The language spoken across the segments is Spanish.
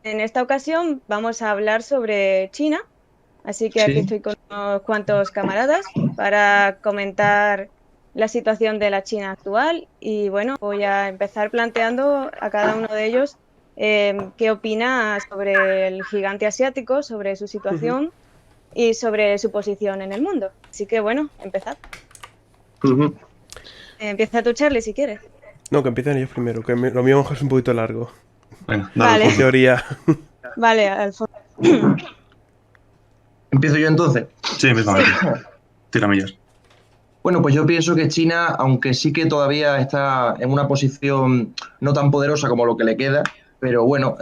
En esta ocasión vamos a hablar sobre China, así que aquí Sí. estoy con unos cuantos camaradas para comentar la situación de la China actual y bueno, voy a empezar planteando a cada uno de ellos qué opina sobre el gigante asiático, sobre su Ujú. situación y sobre su posición en el mundo. Así que bueno, empezad. Ujú. Empieza tú, Charlie, si quieres. No, que empiecen ellos primero, que lo mío es un poquito largo. Venga, dale, Vale, En Alfonso. teoría. vale, Alfonso. ¿Empiezo yo entonces? Sí, empieza, Sí, empieza. Tiramillas. Bueno, pues yo pienso que China, aunque sí que todavía está en una posición no tan poderosa como lo que le queda, pero bueno,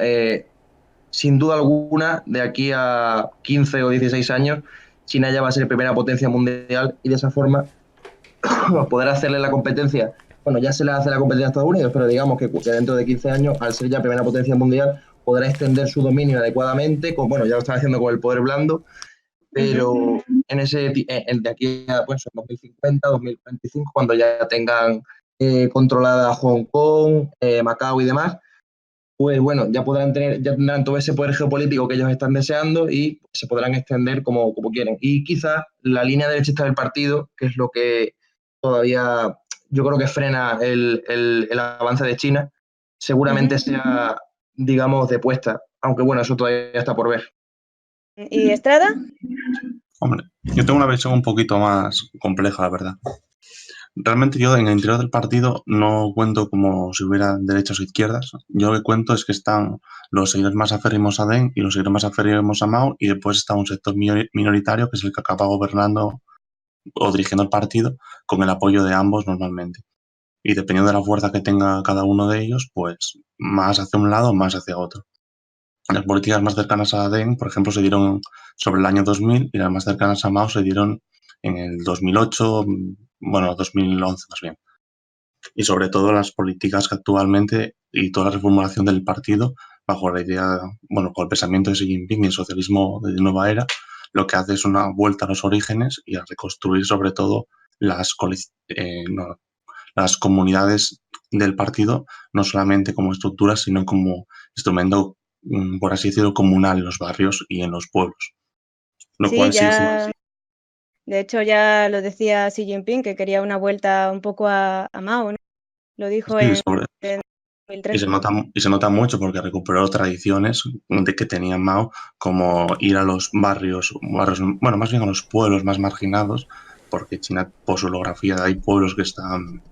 sin duda alguna, de aquí a 15 o 16 años, China ya va a ser primera potencia mundial y de esa forma poder hacerle la competencia. Bueno, ya se le hace la competencia a Estados Unidos, pero digamos que dentro de 15 años, al ser ya primera potencia mundial, podrá extender su dominio adecuadamente, bueno, ya lo está haciendo con el poder blando, ujú. pero de aquí a pues, 2050, 2025, cuando ya tengan controlada Hong Kong, Macao y demás, pues bueno, ya tendrán todo ese poder geopolítico que ellos están deseando y se podrán extender como quieren. Y quizás la línea derechista del partido, que es lo que todavía yo creo que frena el avance de China, Ujú. seguramente sea, digamos, depuesta, aunque bueno, eso todavía está por ver. ¿Y Estrada? Hombre, yo tengo una visión un poquito más compleja, la verdad. Realmente yo en el interior del partido no cuento como si hubiera derechas o izquierdas. Yo lo que cuento es que están los seguidores más aférrimos a Deng y los seguidores más aférrimos a Mao, y después está un sector minoritario que es el que acaba gobernando o dirigiendo el partido con el apoyo de ambos normalmente. Y dependiendo de la fuerza que tenga cada uno de ellos, pues más hacia un lado o más hacia otro. Las políticas más cercanas a Deng, por ejemplo, se dieron sobre el año 2000, y las más cercanas a Mao se dieron en el 2008, bueno, 2011 más bien. Y sobre todo las políticas que actualmente y toda la reformulación del partido bajo la idea, bueno, con el pensamiento de Xi Jinping y el socialismo de nueva era, lo que hace es una vuelta a los orígenes y a reconstruir sobre todo no, las comunidades del partido, no solamente como estructura, sino como instrumento, por así decirlo, comunal en los barrios y en los pueblos. Lo Sí, cual sí, sí, ya, de hecho ya lo decía Xi Jinping, que quería una vuelta un poco a Mao, ¿no? Lo dijo sí, en y 2013. se nota mucho porque recuperó tradiciones de que tenía Mao, como ir a los barrios, bueno, más bien a los pueblos más marginados, porque China, por su geografía, hay pueblos que están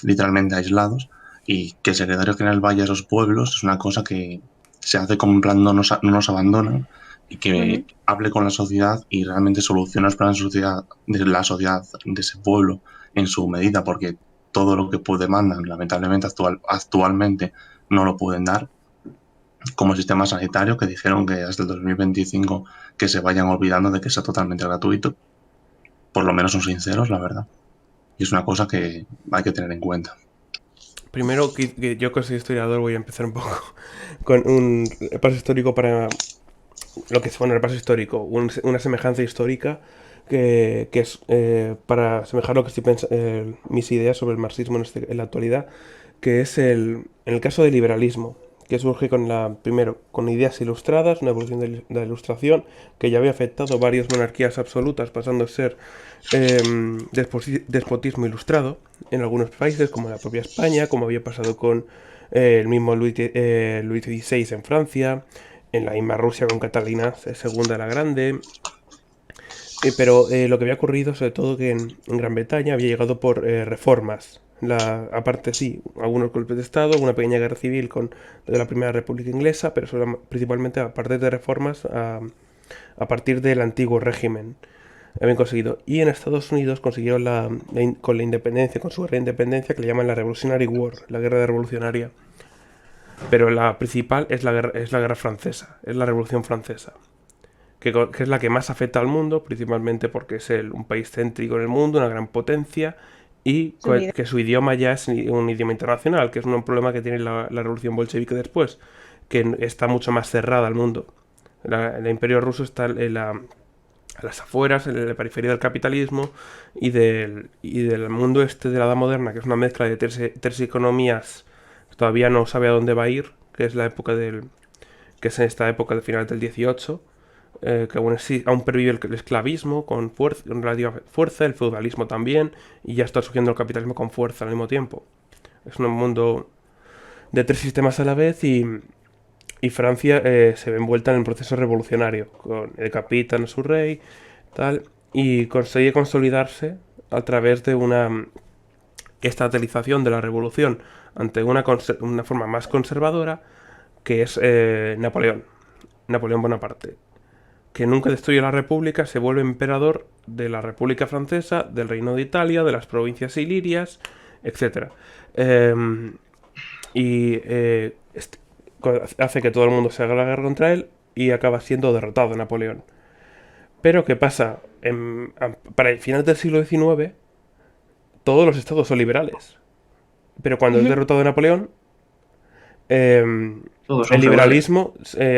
literalmente aislados, y que el secretario general vaya a esos pueblos es una cosa que se hace como en plan no nos abandonan, y Ujú. que hable con la sociedad y realmente solucione los problemas de la sociedad de ese pueblo en su medida, porque todo lo que demandan, lamentablemente actualmente no lo pueden dar, como el sistema sanitario, que dijeron que hasta el 2025 que se vayan olvidando de que sea totalmente gratuito. Por lo menos son sinceros, la verdad. Y es una cosa que hay que tener en cuenta. Primero, que yo que soy historiador voy a empezar un poco con un repaso histórico para lo que es, bueno, el repaso histórico, una semejanza histórica que es para asemejar lo que estoy mis ideas sobre el marxismo en la actualidad, que es en el caso del liberalismo, que surge primero, con ideas ilustradas, una evolución de la ilustración, que ya había afectado varias monarquías absolutas, pasando a ser despotismo ilustrado en algunos países, como la propia España, como había pasado con el mismo Luis XVI en Francia, en la misma Rusia con Catalina segunda la Grande. Pero lo que había ocurrido, sobre todo, que en Gran Bretaña había llegado por reformas. Aparte, sí, algunos golpes de Estado, una pequeña guerra civil de la Primera República Inglesa, pero eso era principalmente a partir de reformas a partir del antiguo régimen. Habían conseguido. Y en Estados Unidos consiguieron con la independencia, con su guerra de independencia, que le llaman la Revolutionary War, la guerra revolucionaria. Pero la principal es la guerra francesa, es la Revolución Francesa, que es la que más afecta al mundo, principalmente porque es un país céntrico en el mundo, una gran potencia, y Su vida. que su idioma ya es un idioma internacional, que es un problema que tiene la revolución bolchevique después, que está mucho más cerrada al mundo. El imperio ruso está a las afueras, en la periferia del capitalismo y del mundo este de la edad moderna, que es una mezcla de tres economías, todavía no sabe a dónde va a ir, que es la época que es en esta época de finales del 18, que aún pervive el esclavismo con relativa fuerza, el feudalismo también, y ya está surgiendo el capitalismo con fuerza al mismo tiempo. Es un mundo de 3 sistemas a la vez y Francia se ve envuelta en el proceso revolucionario, decapitan a su rey, tal, y consigue consolidarse a través de una estatalización de la revolución ante una forma más conservadora, que es Napoleón Bonaparte, que nunca destruye la república, se vuelve emperador de la República Francesa, del Reino de Italia, de las provincias ilirias, etc. Hace que todo el mundo se haga la guerra contra él y acaba siendo derrotado Napoleón. Pero ¿qué pasa? Para el final del siglo XIX, todos los estados son liberales. Pero cuando es derrotado Napoleón, el liberalismo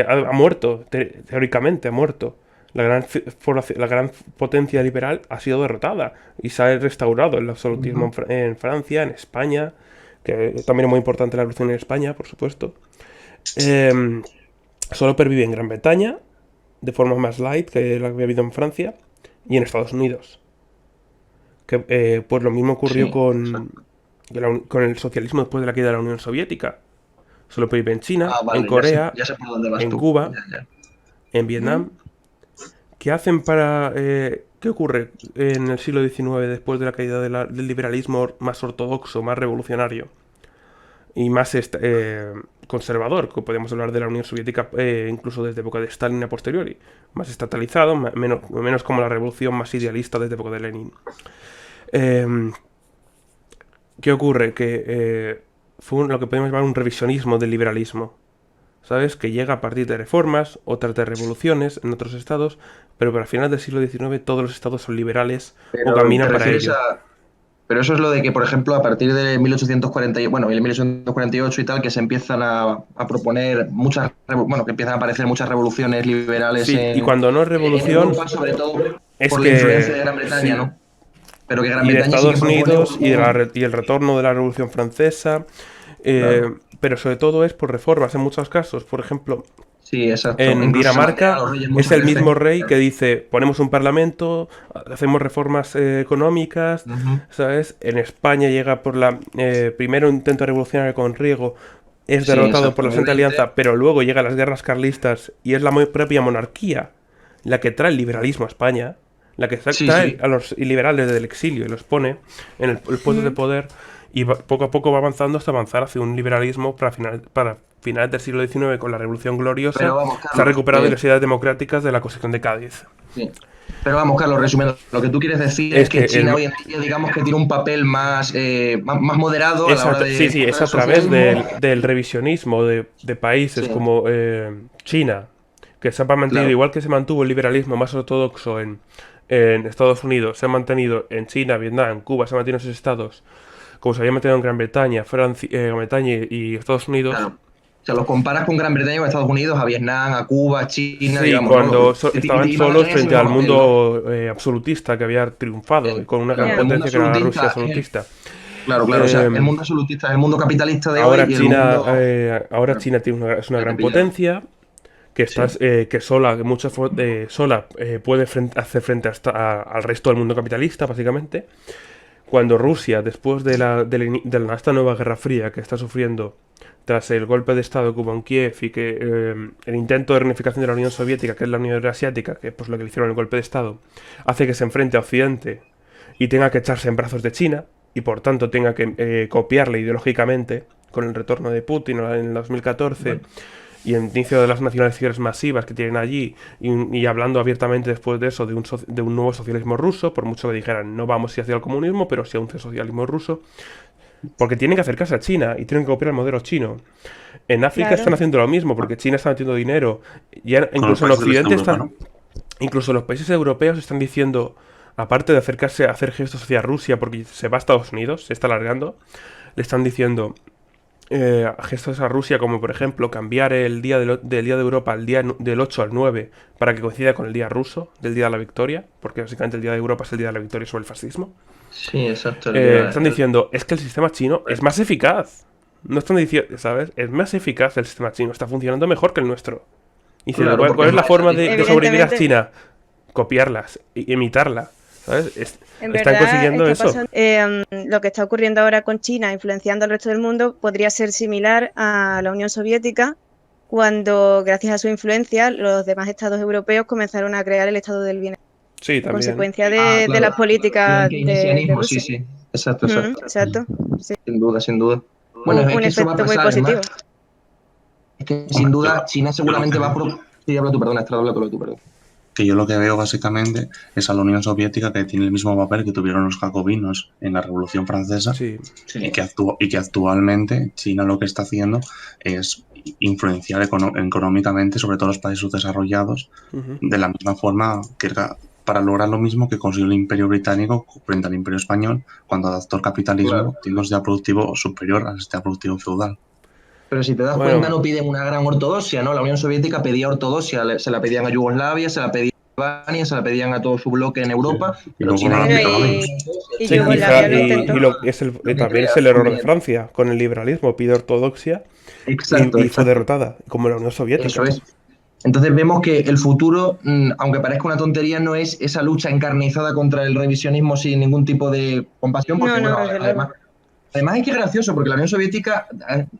ha muerto, teóricamente ha muerto. La gran potencia liberal ha sido derrotada y se ha restaurado el absolutismo en Francia, en España, que también es muy importante la revolución en España, por supuesto. Solo pervive en Gran Bretaña, de forma más light que la que había habido en Francia, y en Estados Unidos. Que pues lo mismo ocurrió con el socialismo después de la caída de la Unión Soviética. Solo pervive en China, en Corea, ya sé por dónde vas en tú. Cuba, Ya. en Vietnam. ¿Qué hacen qué ocurre en el siglo XIX después de la caída del liberalismo más ortodoxo, más revolucionario y más conservador? Que podemos hablar de la Unión Soviética incluso desde época de Stalin a posteriori. Más estatalizado, menos como la revolución más idealista desde época de Lenin. ¿Qué ocurre? Que fue lo que podemos llamar un revisionismo del liberalismo. ¿Sabes? Que llega a partir de reformas, otras de revoluciones en otros estados, pero para final del siglo XIX todos los estados son liberales o caminan para ello. Pero eso es lo de que, por ejemplo, a partir de 1848 y tal, que se empiezan a proponer que empiezan a aparecer muchas revoluciones liberales. Sí, y cuando no es revolución, en Europa, sobre todo es por que, la influencia de Gran Bretaña, sí. ¿no? Pero que Gran y de Bretaña Estados sí que Unidos y el retorno de la Revolución Francesa, Claro. pero sobre todo es por reformas en muchos casos. Por ejemplo, Sí, exacto. en Incluso Dinamarca los reyes es muchas el veces. mismo rey que dice, ponemos un parlamento, hacemos reformas económicas, ¿sabes? En España llega por primero intento revolucionario con Riego, es Sí, derrotado por la Santa exactamente. Alianza, pero luego llegan las guerras carlistas y es la propia monarquía la que trae el liberalismo a España, la que trae Sí. a los liberales del exilio y los pone en el puesto de poder, y poco a poco va avanzando hasta avanzar hacia un liberalismo para finales del siglo XIX, con la Revolución Gloriosa. Pero vamos, Se ha Carlos, recuperado las ideas democráticas de la Constitución de Cádiz. Sí. Pero vamos, Carlos, resumiendo, lo que tú quieres decir es que China hoy en día, digamos que tiene un papel más moderado a la hora de... Sí, es a través del revisionismo de países como China, que se ha mantenido, igual que se mantuvo el liberalismo más ortodoxo en Estados Unidos, se ha mantenido en China, Vietnam, Cuba, se han mantenido en esos estados, como se había mantenido en Gran Bretaña, Gran Bretaña y Estados Unidos. Claro. O sea, los comparas con Gran Bretaña, con Estados Unidos, a Vietnam, a Cuba, China, Sí, digamos, cuando ¿no? estaban Y solos mantener frente ese al papel, mundo absolutista que había triunfado, y con una gran el mundo potencia que era la absolutista, Rusia absolutista. Claro, o sea, el mundo absolutista es el mundo capitalista de Ahora hoy y China, el mundo... China es una gran potencia que sola puede hacer frente al resto del mundo capitalista, básicamente. Cuando Rusia, después de esta nueva Guerra Fría que está sufriendo tras el golpe de Estado que hubo en Kiev y que el intento de reunificación de la Unión Soviética, que es la Unión Eurasiática, que es pues lo que le hicieron el golpe de Estado, hace que se enfrente a Occidente y tenga que echarse en brazos de China, y por tanto tenga que copiarle ideológicamente con el retorno de Putin en el 2014 y el inicio de las nacionalizaciones masivas que tienen allí, y hablando abiertamente después de eso de un nuevo socialismo ruso, por mucho que dijeran no vamos hacia el comunismo, pero sí a un socialismo ruso, porque tienen que acercarse a China y tienen que copiar el modelo chino. En África están haciendo lo mismo, porque China está metiendo dinero. Ya incluso en Occidente incluso los países europeos están diciendo, aparte de acercarse a hacer gestos hacia Rusia porque se va a Estados Unidos, se está alargando, le están diciendo gestos a Rusia, como por ejemplo cambiar el día del día de Europa al día del 8 al 9 para que coincida con el día ruso, del día de la victoria, porque básicamente el día de Europa es el día de la victoria sobre el fascismo. Sí, exacto. Están diciendo, es que el sistema chino es más eficaz. No están diciendo, ¿sabes? Es más eficaz el sistema chino, está funcionando mejor que el nuestro. Y dices, Claro, ¿cuál porque es la forma de sobrevivir a evidentemente, China? Copiarlas, imitarla, ¿sabes? en Están verdad consiguiendo está eso. pasando, lo que está ocurriendo ahora con China, influenciando al resto del mundo, podría ser similar a la Unión Soviética, cuando, gracias a su influencia, los demás estados europeos comenzaron a crear el estado del bienestar, Sí, a también. consecuencia Claro. de las políticas El de keynesianismo, sí, Rusia. sí. Exacto, exacto. Exacto, sí. Sin duda, sin duda. Bueno, es Un que eso va a efecto muy pasar, es más, positivo. es que sin Hombre, duda China yo lo seguramente que va a... veo, Sí, habla tú, perdón, Estrada, habla tú, perdón. que yo lo que veo básicamente es a la Unión Soviética, que tiene el mismo papel que tuvieron los jacobinos en la Revolución Francesa, Sí. y que actualmente China lo que está haciendo es influenciar económicamente sobre todo los países subdesarrollados, Ujú. de la misma forma que para lograr lo mismo que consiguió el Imperio Británico frente al Imperio Español cuando adaptó el capitalismo, Claro. teniendo un sistema productivo superior al sistema productivo feudal. Pero si te das cuenta, Bueno, no piden una gran ortodoxia, ¿no? La Unión Soviética pedía ortodoxia, se la pedían a Yugoslavia, se la pedían a Albania, se la pedían a todo su bloque en Europa, Y pero luego no China lo Bueno, aplicaban directamente ellos. y sí, Yugoslavia lo intentó. lo que también crea, es el lo error de conveniente. Francia con el liberalismo. Pide ortodoxia Exacto, y fue exacto. derrotada, como la Unión Eso Soviética. es. Entonces vemos que el futuro, aunque parezca una tontería, no es esa lucha encarnizada contra el revisionismo sin ningún tipo de compasión, porque No, no, bueno, desde luego. además es que es gracioso, porque la Unión Soviética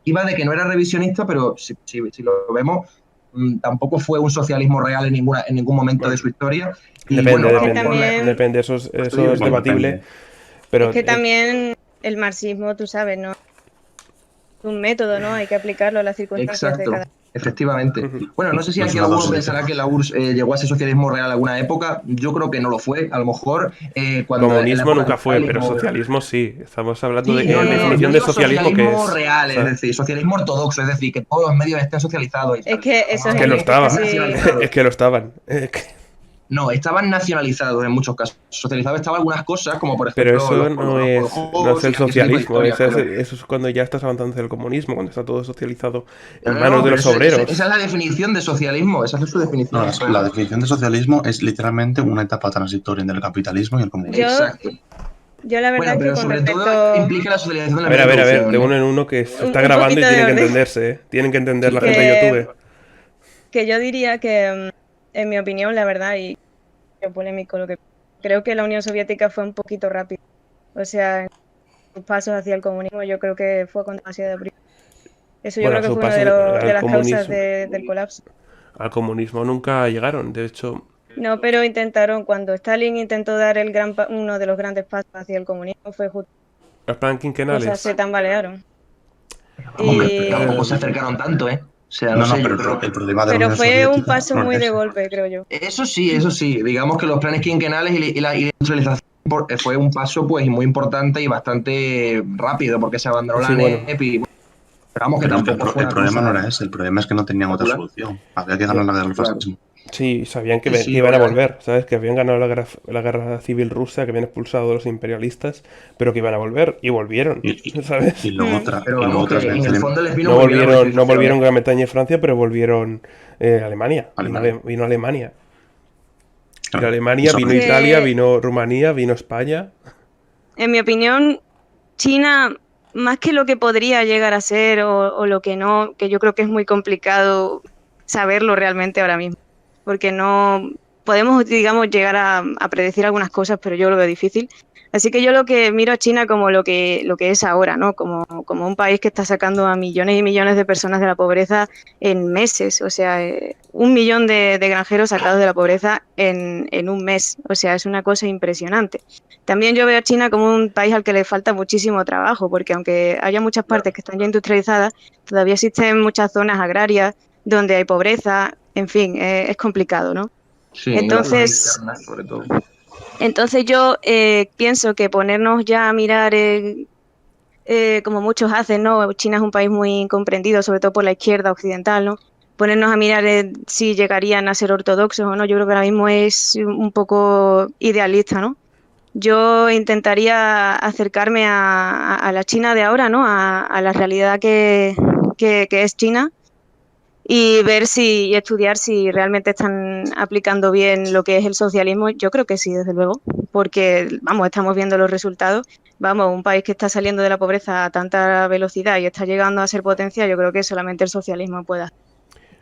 iba de que no era revisionista, pero si lo vemos, tampoco fue un socialismo real en ningún momento de Bueno, su historia. Y depende, bueno, Es que depende. también, Depende, eso es Bueno, debatible. depende. es Pero que también el marxismo, tú sabes, ¿no? Es un método, ¿no? Hay que aplicarlo a las circunstancias de cada. exacto, efectivamente. ujú. Bueno, no sé si No es aquí una alguno dosis de pensará que la URSS llegó a ser socialismo real alguna época. Yo creo que no lo fue. A lo mejor cuando en la Comunismo época de nunca fue, Stalin pero o... socialismo sí. Estamos hablando de Sí, no, qué no, no. Yo definición de digo socialismo que socialismo es. real, es ¿Sabes? decir, socialismo ortodoxo, es decir, que todos los medios estén socializados y Es tal. que eso Es es, que lo es estaban. casi. Nacionalizados. Es que lo estaban. No, estaban nacionalizados en muchos casos. Socializados estaban algunas cosas, como por Pero ejemplo eso los no es colojos el y ese tipo de socialismo, historias, pero... eso es cuando ya estás avanzando hacia el comunismo, cuando está todo socializado No, en no, manos no, de pero los esa es obreros. la definición de socialismo, esa es su No, definición. la definición de socialismo es literalmente una etapa transitoria entre el capitalismo y el comunismo. Yo, Exacto. yo la verdad Bueno, es que pero con sobre todo respecto. implica la socialización de la A media ver, de producción, uno ¿eh? en uno que se está Un grabando y poquito de tienen que orden. entenderse, ¿eh? Tienen que entender Sí, la gente de Que, YouTube. que yo diría que, en mi opinión, la verdad, y yo polémico lo que. Creo que la Unión Soviética fue un poquito rápida. O sea, en sus pasos hacia el comunismo, yo creo que fue con demasiada prisa. Eso yo Bueno, creo a que su fue una paso de las causas del colapso. al comunismo nunca llegaron. De hecho, No, pero intentaron, cuando Stalin intentó dar uno de los grandes pasos hacia el comunismo, fue justo, los plan cosas quinquenales. se tambalearon. Hombre, pero Y, tampoco se acercaron tanto, ¿eh? O sea, no No, no, sé, yo pero creo el que... problema de la pero Unión fue un Soviética paso no muy era de ese. golpe, creo yo. Eso sí, digamos que los planes quinquenales y la industrialización fue un paso pues muy importante y bastante rápido, porque se abandonó Sí, la bueno. NEP y bueno, esperamos que Pero es que tampoco fue el una problema no cosa era ese, el problema es que no tenían otra espectacular. solución. Había que ganar la guerra al Claro. fascismo. Sí, sabían Sí, que sí, iban a obviamente. volver, ¿sabes? Que habían ganado la guerra civil rusa, que habían expulsado a los imperialistas, pero que iban a volver, y volvieron, Y, y, ¿sabes? y luego, Mm. otra, Pero y luego vamos, que tras en vencer el en fondo les vino muy bien la No bolchevización, ¿eh? volvieron Gran Bretaña y Francia, pero volvieron Alemania. Alemania. Vino Alemania. Vino Claro, y Alemania, sobre vino Es Italia, que, vino Rumanía, vino España. en mi opinión, China, más que lo que podría llegar a ser o lo que no, que yo creo que es muy complicado saberlo realmente ahora mismo, porque no podemos, digamos, llegar a predecir algunas cosas, pero yo lo veo difícil. Así que yo lo que miro a China como lo que es ahora, ¿no? Como un país que está sacando a millones y millones de personas de la pobreza en meses. O sea, 1 millón de granjeros sacados de la pobreza en un mes. O sea, es una cosa impresionante. También yo veo a China como un país al que le falta muchísimo trabajo, porque aunque haya muchas partes que están ya industrializadas, todavía existen muchas zonas agrarias donde hay pobreza, en fin, es complicado, ¿no? Sí, en las zonas Entonces, internas, sobre todo. entonces yo pienso que ponernos ya a mirar, como muchos hacen, ¿no? China es un país muy incomprendido, sobre todo por la izquierda occidental, ¿no? Ponernos a mirar si llegarían a ser ortodoxos o no, yo creo que ahora mismo es un poco idealista, ¿no? Yo intentaría acercarme a la China de ahora, ¿no? A la realidad que es China y ver y estudiar si realmente están aplicando bien lo que es el socialismo. Yo creo que sí, desde luego, porque, vamos, estamos viendo los resultados. Vamos, un país que está saliendo de la pobreza a tanta velocidad y está llegando a ser potencia, yo creo que solamente el socialismo puede hacer.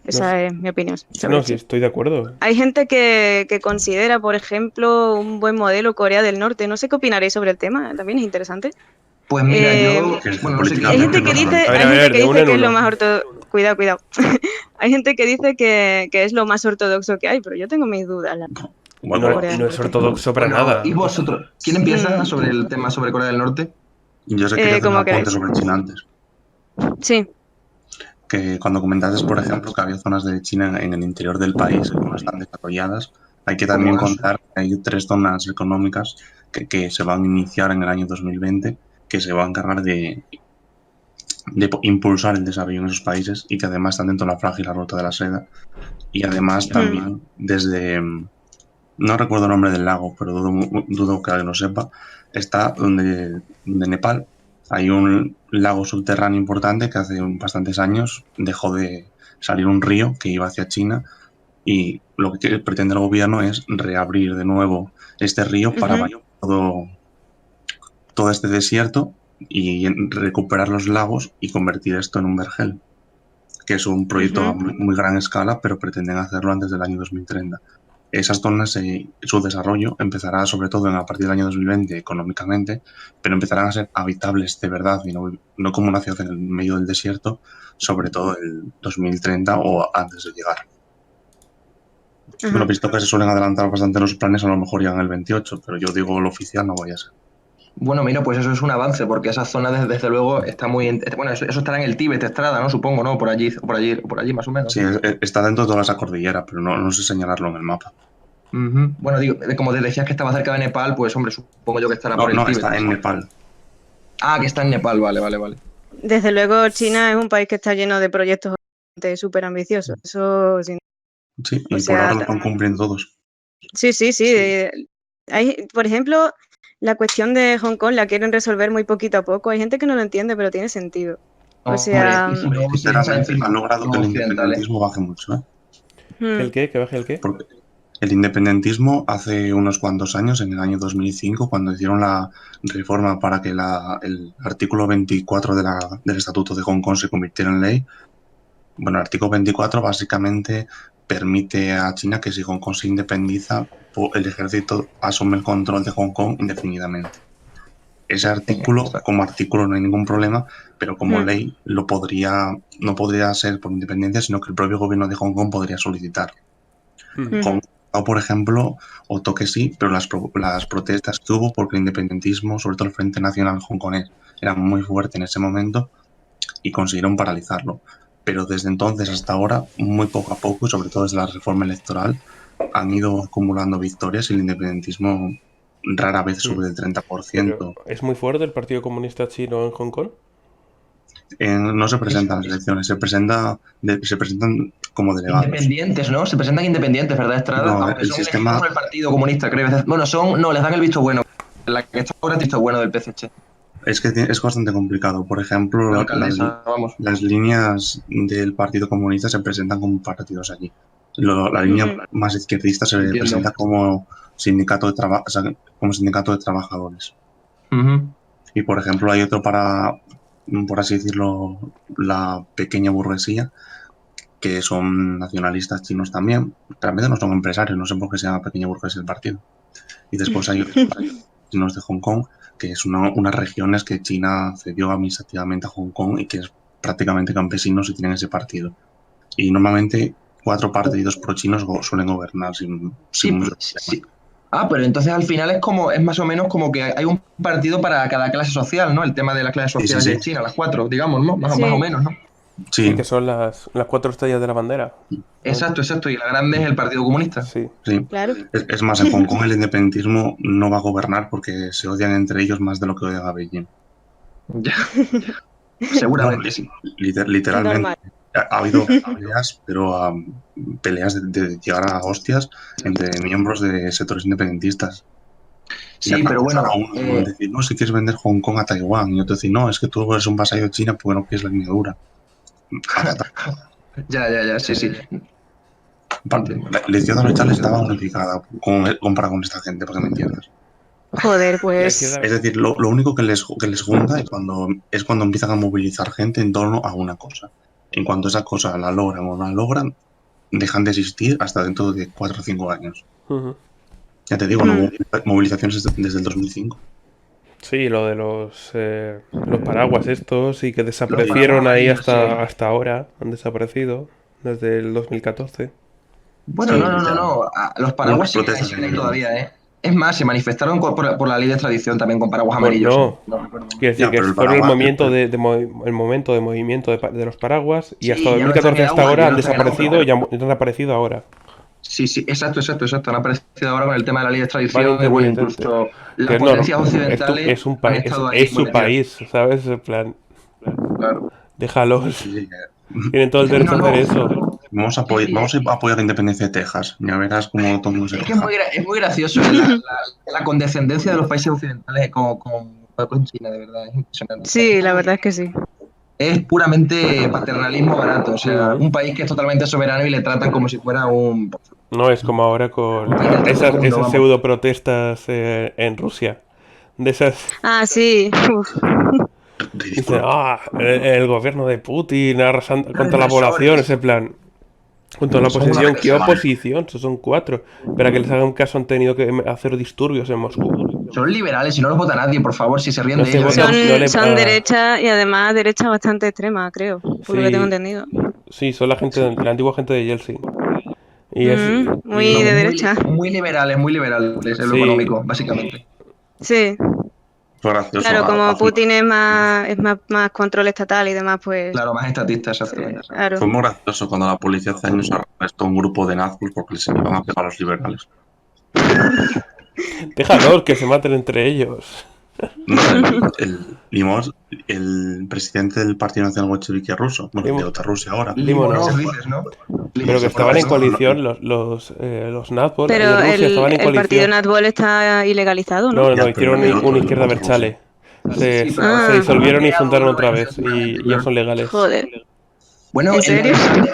Esa es mi opinión sobre No, sí, China. estoy de acuerdo. Hay gente que considera, por ejemplo, un buen modelo Corea del Norte. No sé qué opinaréis sobre el tema, también es interesante. Pues mira, Eh, yo, Que es bueno, no sé hay quién, gente políticamente que no es dice, A ver, hay a gente ver, que de uno dice en que es lo uno. más ortodoxo. Cuidado, cuidado. Hay gente que dice que es lo más ortodoxo que hay, pero yo tengo mis dudas, la verdad, con No, Bueno, Corea del no es Norte. ortodoxo para Bueno, nada. ¿y vosotros? ¿Quién empieza Mm, sobre el tema sobre Corea del Norte? yo se quería hacer un como apunte queráis. sobre China antes. Sí. Que cuando comentaste, por ejemplo, que había zonas de China en el interior del país que no están desarrolladas, hay que Como también Gansu. contar que hay 3 zonas económicas que se van a iniciar en el año 2020, que se van a encargar de impulsar el desarrollo en esos países y que además están dentro de la frágil la ruta de la seda. Y además Mm, también desde, no recuerdo el nombre del lago, pero dudo que alguien lo sepa, está donde Nepal hay un lago subterráneo importante que hace bastantes años dejó de salir un río que iba hacia China y lo que pretende el gobierno es reabrir de nuevo este río para ujú, bañar todo este desierto y recuperar los lagos y convertir esto en un vergel, que es un proyecto a ujú, muy gran escala, pero pretenden hacerlo antes del año 2030. Esas zonas, su desarrollo empezará sobre todo a partir del año 2020 económicamente, pero empezarán a ser habitables de verdad y no como una ciudad en el medio del desierto, sobre todo el 2030 o antes de llegar. Bueno, ujú. visto que se suelen adelantar bastante los planes, a lo mejor ya en el 28, pero yo digo lo oficial no vaya a ser. Bueno, mira, pues eso es un avance, porque esa zona desde luego está muy... Bueno, eso estará en el Tíbet, Estrada, ¿no? Supongo, ¿no? Por allí más o menos, Sí, ¿no? está dentro de toda esa cordillera, pero no sé señalarlo en el mapa. Ujú. Bueno, digo, como te decías que estaba cerca de Nepal, pues hombre, supongo yo que estará No, por el no, Tíbet. está en Nepal. Ah, que está en Nepal, vale, vale, vale. Desde luego, China es un país que está lleno de proyectos súper ambiciosos. Eso, Sí, o y por ahora sea, lo están cumpliendo todos. sí, sí, sí. Hay, por ejemplo, la cuestión de Hong Kong la quieren resolver muy poquito a poco. Hay gente que no lo entiende, pero tiene sentido. O Hombre, es sea, que si no, si están Sinceramente, encima han logrado los que el occidentales. independentismo baje mucho, ¿eh? ¿Que mm, el qué? ¿Que baje el qué? Porque el independentismo hace unos cuantos años, en el año 2005, cuando hicieron la reforma para que el artículo 24 del Estatuto de Hong Kong se convirtiera en ley, bueno, el artículo 24 básicamente permite a China que si Hong Kong se independiza, el ejército asume el control de Hong Kong indefinidamente. Ese artículo, como artículo no hay ningún problema, pero como mm, ley no podría ser por independencia, sino que el propio gobierno de Hong Kong podría solicitar. Mm. Hong ujú, Kong, por ejemplo, votó que sí, pero las protestas que hubo porque el independentismo, sobre todo el Frente Nacional hongkonés, era muy fuerte en ese momento y consiguieron paralizarlo. Pero desde entonces hasta ahora, muy poco a poco, y sobre todo desde la reforma electoral, han ido acumulando victorias y el independentismo rara vez Mm. sube del Pero 30%. ¿es muy fuerte el Partido Comunista Chino en Hong Kong? No se Es, presentan las elecciones, se presentan como delegados. independientes, ¿no? Se presentan independientes, ¿verdad, Estrada? No, Aunque el son elegidos sistema por el Partido Comunista, creo. Bueno, no, les dan el visto bueno. La que está ahora es el visto bueno del PCC. es que es bastante complicado. Por ejemplo, La alcaldesa, vamos. las líneas del Partido Comunista se presentan como partidos allí. La línea ujú, más izquierdista se Entiendo. presenta como o sea, como sindicato de trabajadores. Ujú. Y por ejemplo, hay otro por así decirlo, la pequeña burguesía, que son nacionalistas chinos también. Realmente no son empresarios, no sé por qué se llama pequeña burguesía el partido. Y después hay otros chinos de Hong Kong, que es unas regiones que China cedió administrativamente a Hong Kong y que es prácticamente campesinos y tienen ese partido. Y normalmente 4 partidos pro-chinos suelen gobernar sin Sí, mucho problema. sí. Ah, pero entonces al final es más o menos como que hay un partido para cada clase social, ¿no? El tema de las clases Sí, sí, sociales sí. de China, las cuatro, digamos, ¿no? Más o sí, menos, ¿no? Sí, Sí, que son las cuatro estrellas de la bandera. ¿No? Exacto, exacto. Y la grande es el Partido Comunista. Sí. sí. claro. Es más, en Hong Kong el independentismo no va a gobernar porque se odian entre ellos más de lo que odian a Beijing. Ya, Bueno, seguramente sí. Es literalmente. normal. Ha habido peleas, pero peleas de llegar a hostias entre miembros de sectores independentistas. Y Sí, pero a bueno, uno decir, no, si quieres vender Hong Kong a Taiwán. Y otro decir, no, es que tú eres un vasallo de China porque no quieres la línea dura. ya, sí, sí. Entiendo. La izquierda oriental estaba unificada comparada con esta gente, para que me entiendas. Joder, La pues izquierda. Es decir, lo único que les junta es cuando empiezan a movilizar gente en torno a una cosa. en cuanto esa cosa la logran o no la logran, dejan de existir hasta dentro de 4 o 5 años. Ujú. Ya te digo, no hubo movilizaciones desde el 2005. Sí, lo de los paraguas estos y que desaparecieron ahí amarillos, hasta ahora, han desaparecido desde el 2014. Bueno, Sí. no. Los paraguas Protestas siguen ahí en- todavía, ¿eh? Es más, se manifestaron por la ley de extradición también con paraguas Pues amarillos. no, No recuerdo mal. quiero decir Ya, que pero el fueron el paraguas- movimiento el momento de movimiento de los paraguas y Sí, hasta ya no 2014 están en hasta auge, ahora ya han no están en auge, desaparecido y pero- han aparecido ahora. Sí, exacto. Han aparecido ahora con el tema de la ley de Van extradición y bueno, intermitente. incluso Que las es, potencias es, occidentales es un han país, estado ahí es muy su metidas. país, ¿sabes? En plan, Claro. déjalos. Sí, sí, Tienen todo el derecho a No, hacer eso. vamos a ir a apoyar la independencia de Texas. Ya verás cómo todo el mundo se Es que es queja. es muy gracioso la condescendencia de los países occidentales con China, de verdad, es impresionante. Sí, la verdad es que sí. Es puramente paternalismo barato, o sea, Ujú. un país que es totalmente soberano y le tratan como si fuera un No es como ahora con país del tercer mundo, esas vamos. pseudo protestas en Rusia. De esas. Ah, sí. Uf. Dicen, Ridículo. el gobierno de Putin arrasando contra la población, Represores. ese plan. Contra la Son una oposición, ¿qué represora. oposición? Son 4. Para que les hagan caso han tenido que hacer disturbios en Moscú. Son liberales y no los vota nadie, por favor, si se ríen No de se ellos. vota, no le, Son derecha y además derecha bastante extrema, creo, por lo que tengo sí, entendido. sí, son la antigua gente de Yeltsin. Y es, Muy y, de derecha. Muy liberales en lo sí, económico, básicamente. Sí, Fue gracioso. claro, como Putin más control estatal y demás, pues Claro, más estatista, sí, exactamente. claro. Fue muy gracioso cuando la policía hace años arrestó a un grupo de nazis porque les iban a pegar a los liberales. déjalos que se maten entre ellos. No, Limos, el presidente del Partido Nacional Bolchevique ruso, bueno, de otra Rusia ahora. Limonov. dices, ¿no? Pero que estaban en coalición, los nazis de Pero Rusia estaban en el partido coalición. Natbol está ilegalizado, ¿no? No, Ya, pero hicieron el otro, una el izquierda otro berchale. Se, Sí, se- pero se Ah, disolvieron y creado fundaron una otra vez organización y ya paralela. son legales. joder. Bueno, ¿En serio?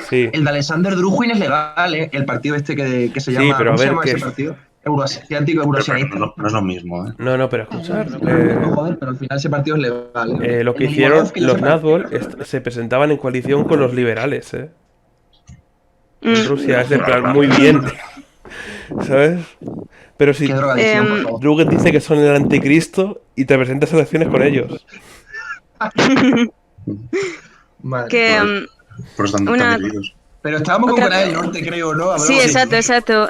Sí. el de Alexander Drugin es legal, ¿eh? El partido este que se Sí, llama, pero a ¿cómo se ver llama que ese partido? Euroasiático, pero euroasianista. no es lo mismo, ¿eh? no, pero escuchar. No, joder, pero al final ese partido es legal, ¿eh? Lo que El de hicieron Limonov, que yo los sepa, Nazgûl se presentaban en coalición con los liberales, ¿eh? En Rusia es en plan muy bien, ¿sabes? Pero si Qué drogadicción, por favor. Druget dice que son el anticristo y te presentas elecciones con ellos. Madre. Que, Por eso están una- tan divididos. Pero estábamos con Otra- Corea del Norte, creo, ¿no? Hablamos Sí, de- exacto.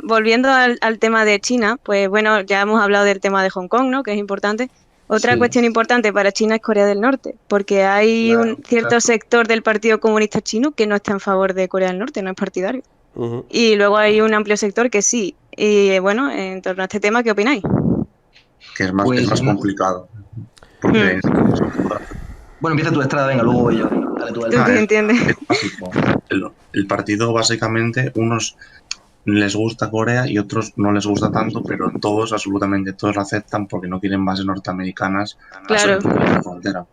Volviendo al tema de China, pues bueno, ya hemos hablado del tema de Hong Kong, ¿no? Que es importante. Otra Sí. cuestión importante para China es Corea del Norte, porque hay Claro, un cierto exacto. sector del Partido Comunista Chino que no está en favor de Corea del Norte, no es partidario. Ujú. Y luego hay un amplio sector que sí. Y bueno, en torno a este tema, ¿qué opináis? Que es más, Pues, es más no. complicado. Porque Bueno, empieza tu estrada, venga, luego voy yo. Dale tú, dale ¿Tú tú. qué es entiendes? básico. El partido, básicamente, unos les gusta Corea y otros no les gusta tanto, pero todos, absolutamente todos lo aceptan porque no quieren bases norteamericanas a su Claro. altura de la frontera.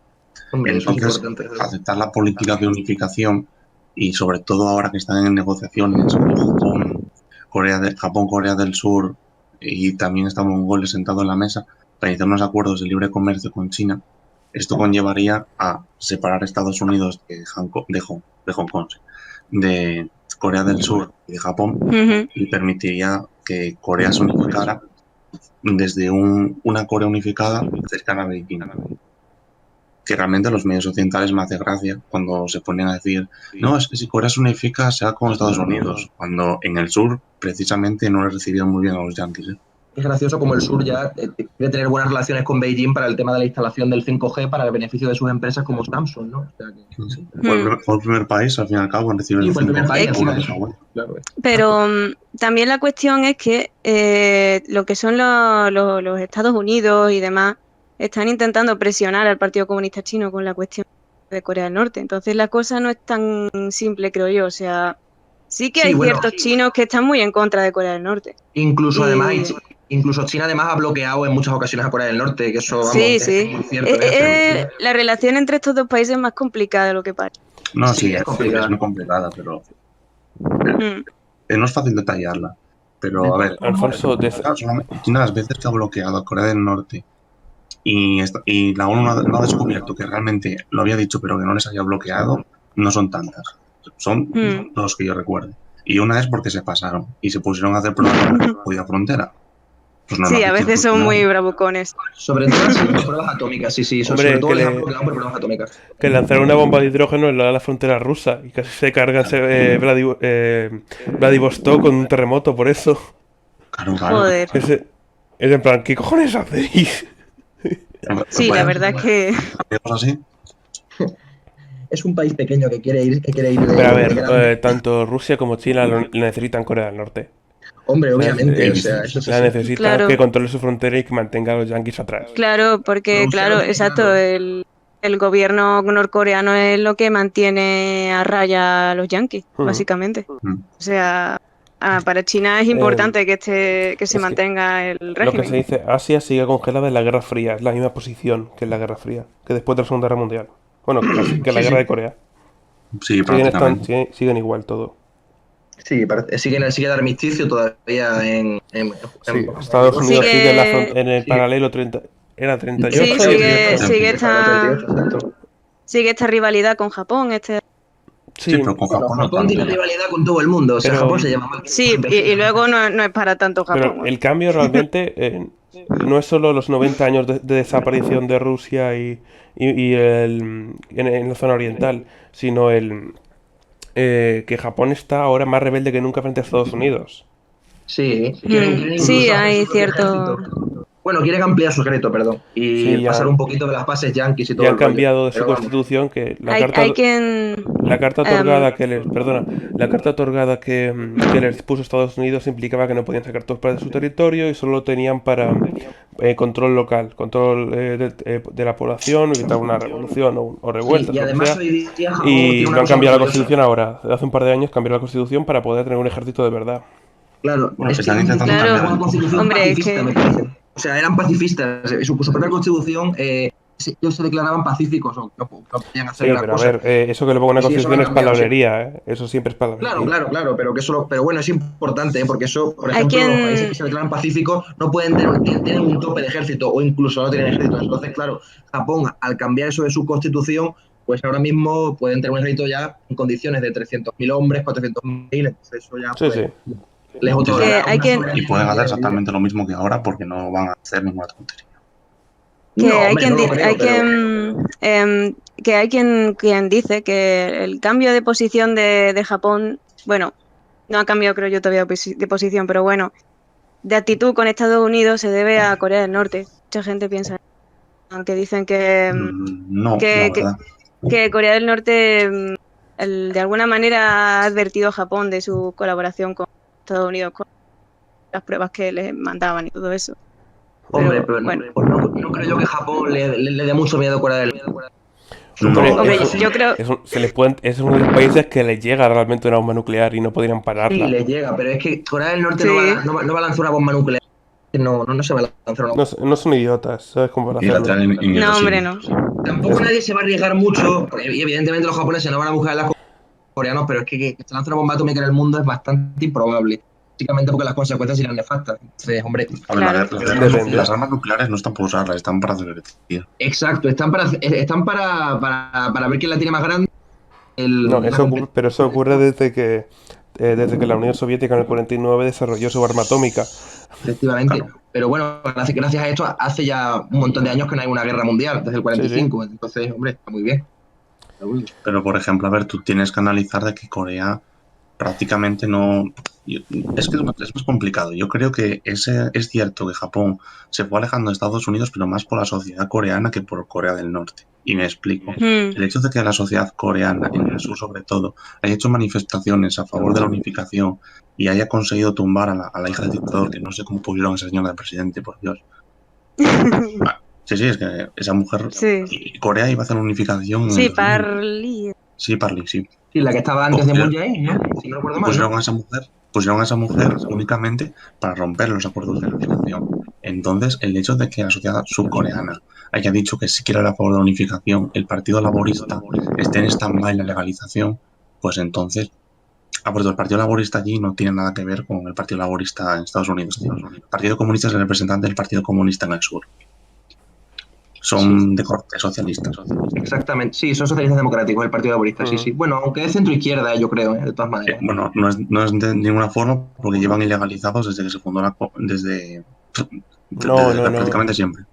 Hombre, eso es Entonces, importante. aceptar la política de unificación y sobre todo ahora que están en negociaciones con Japón, Corea del Sur y también está Mongolia sentado en la mesa para iniciar unos acuerdos de libre comercio con China, esto conllevaría a separar Estados Unidos de Hong Kong, sí, de Corea del Sur y de Japón Ujú. y permitiría que Corea se unificara desde una Corea unificada cercana a Beijing. Que realmente a los medios occidentales me hace gracia cuando se ponen a decir, no, es que si Corea se unifica sea con Estados Unidos, cuando en el sur precisamente no le recibieron muy bien a los yanquis. ¿eh? Es gracioso como el sur ya quiere tener buenas relaciones con Beijing para el tema de la instalación del 5G para el beneficio de sus empresas como Samsung, ¿no? O sea que, sí. Fue el primer país, al fin y al cabo, en recibir Sí, el fue el primer 5G. país, encima de Está eso. bueno. Claro. Pero también la cuestión es que lo que son los Estados Unidos y demás están intentando presionar al Partido Comunista Chino con la cuestión de Corea del Norte. Entonces la cosa no es tan simple, creo yo. O sea, sí que Sí, hay bueno. ciertos chinos que están muy en contra de Corea del Norte. Incluso Y- además, incluso China además ha bloqueado en muchas ocasiones a Corea del Norte, que eso, vamos, Sí, es sí. muy cierto. ¿eh? La relación entre estos dos países es más complicada de lo que parece. No, Sí, sí, es complicada. es muy complicada, pero Mm. no es fácil detallarla. Pero, a ver, Alfonso, China las veces que ha bloqueado a Corea del Norte y la ONU no ha descubierto que realmente lo había dicho pero que no les había bloqueado, no son tantas. Son dos que yo recuerde. Y una es porque se pasaron y se pusieron a hacer pruebas en la jodida frontera. Pues Sí, a normalmente veces son muy bravucones. Sobre todo sí, por pruebas atómicas, sí. Hombre, Sobre todo que les le- han bloqueado por pruebas atómicas. Que lanzaron una bomba de hidrógeno en la frontera rusa y casi se cargan Vladivostok con un terremoto por eso. Claro. Joder. Es en plan, ¿qué cojones hacéis? Sí, la verdad es que... Amigos así, Es un país pequeño que quiere ir Pero a de ver, grande. tanto Rusia como China necesitan Corea del Norte. Hombre, ¿Sabes? obviamente, o sea, eso es La así. necesita Claro. que controle su frontera y que mantenga a los yanquis atrás. Claro, porque, Rusia claro, lo tiene exacto, claro. el gobierno norcoreano es lo que mantiene a raya a los yanquis, básicamente. Mm. O sea, para China es importante que se es que mantenga el Lo que régimen. se dice, Asia sigue congelada en la Guerra Fría. Es la misma posición que en la Guerra Fría, que después de la Segunda Guerra Mundial. Bueno, que la Sí, Guerra sí. de Corea. Sí, prácticamente. Siguen igual todo. Sí, sigue el armisticio todavía Sí, Estados Rusia. Unidos sigue Sigue, en el Sigue. paralelo 30. ¿Era sí, 38? sigue esta rivalidad con Japón. Sí, Sí, pero con Bueno, Japón no Japón tiene tanto. rivalidad con todo el mundo. O sea, pero, Japón se lleva mal. Sí, y luego no es para tanto pero Japón. el cambio realmente no es solo los 90 años de desaparición de Rusia en la zona oriental, sino que Japón está ahora más rebelde que nunca frente a Estados Unidos. Sí, quieren Sí, incluso hacer hay su propio cierto... ejército. Bueno, quieren ampliar su ejército, perdón. Y Sí, pasar un poquito de las bases yanquis y todo ya han el rollo. cambiado de su Pero vamos. constitución que Hay quien... la carta em, otorgada la carta otorgada que les puso Estados Unidos implicaba que no podían sacar tropas de su territorio y solo lo tenían para control local, control de la población, evitar una revolución o Sí, revueltas, y lo que además sea. hoy día Japón Y tiene una no han cosa muy cambiado la curiosa. constitución ahora. Hace un par de años cambiaron la constitución para poder tener un ejército de verdad. Claro, Bueno, es que están intentando Claro. cambiar una un poco. constitución Hombre, es pacifista, que... me parece. O sea, eran pacifistas. Su propia constitución, ellos se declaraban pacíficos, o no podían hacer Sí, gran pero a cosa. ver, eso que le pongo en la Y sí, eso lo constitución han es cambiado siempre. palabrería, ¿eh? Eso siempre es palabrería. Claro, pero bueno, es importante, porque eso, por Hay ejemplo, los países que quien... se declaran pacíficos no pueden tienen un tope de ejército o incluso no tienen ejército. Entonces, claro, Japón, al cambiar eso de su constitución, pues ahora mismo pueden tener un ejército ya en condiciones de 300.000 hombres, 400.000, entonces eso ya Sí, pues sí. les Sí, sí. Que otorgará hay una quien... Y soberanía pueden hacer indebida. exactamente lo mismo que ahora porque no van a hacer ninguna tontería. Que No, hay hombre, quien, no lo creo, pero que hay quien dice que el cambio de posición de Japón, bueno, no ha cambiado creo yo todavía de posición, pero bueno, de actitud con Estados Unidos se debe a Corea del Norte. Mucha gente piensa, aunque dicen No, la que, que, verdad. que Corea del Norte de alguna manera ha advertido a Japón de su colaboración con Estados Unidos, con las pruebas que les mandaban y todo eso. hombre, Pero bueno. pues no creo yo que Japón le dé mucho miedo a Corea del Norte. Hombre, Supongo Hombre, que yo creo... es uno de los países que les llega realmente una bomba nuclear y no podrían sí, pararla. les llega, pero es que Corea del Norte Sí. no va a lanzar una bomba nuclear. No se va a lanzar una bomba. No son idiotas, ¿sabes cómo van a Y la hacerlo? traen en No, Hiroshima. hombre, no. Tampoco nadie se va a arriesgar mucho, porque evidentemente los japoneses no van a buscar a los coreanos, pero es que se lance una bomba atómica en el mundo es bastante improbable. Básicamente porque las consecuencias serían nefastas. Entonces, hombre, A ver, Claro. Depende. las armas nucleares no están por usarlas, están para divertir. exacto, están para ver quién la tiene más grande. No, La pero eso ocurre desde que la Unión Soviética en el 49 desarrolló su arma atómica. efectivamente. Claro. Pero bueno, gracias a esto, hace ya un montón de años que no hay una guerra mundial, desde el Sí, 45. Entonces, hombre, está muy bien. Pero, por ejemplo, a ver, tú tienes que analizar de que Corea prácticamente no... Es que es más complicado. Yo creo que es cierto que Japón se fue alejando de Estados Unidos, pero más por la sociedad coreana que por Corea del Norte. Y me explico. El hecho de que la sociedad coreana, en el sur sobre todo, haya hecho manifestaciones a favor de la unificación y haya conseguido tumbar a la hija del dictador, que no sé cómo pudieron esa señora del presidente, por Dios. Sí, es que esa mujer... Sí. Y Corea iba a hacer la unificación en Sí, el 2000. Parli. Sí, Parli, sí. Sí, la que estaba antes de Moon Jae-in, ¿no? Si no recuerdo mal, Pusieron ¿no? a esa mujer únicamente para romper los acuerdos de unificación. Entonces, el hecho de que la sociedad subcoreana haya dicho que sí quiere a favor de la unificación, el Partido Laborista esté en stand-by la legalización, pues entonces, el Partido Laborista allí no tiene nada que ver con el Partido Laborista en Estados Unidos. El Partido Comunista es el representante del Partido Comunista en el sur. son de corte socialista. Exactamente, sí, son socialistas democráticos, el Partido Laborista, sí, sí. Bueno, aunque es centro-izquierda, yo creo, de todas maneras. Bueno, no es de ninguna forma porque llevan ilegalizados desde que se fundó desde prácticamente siempre.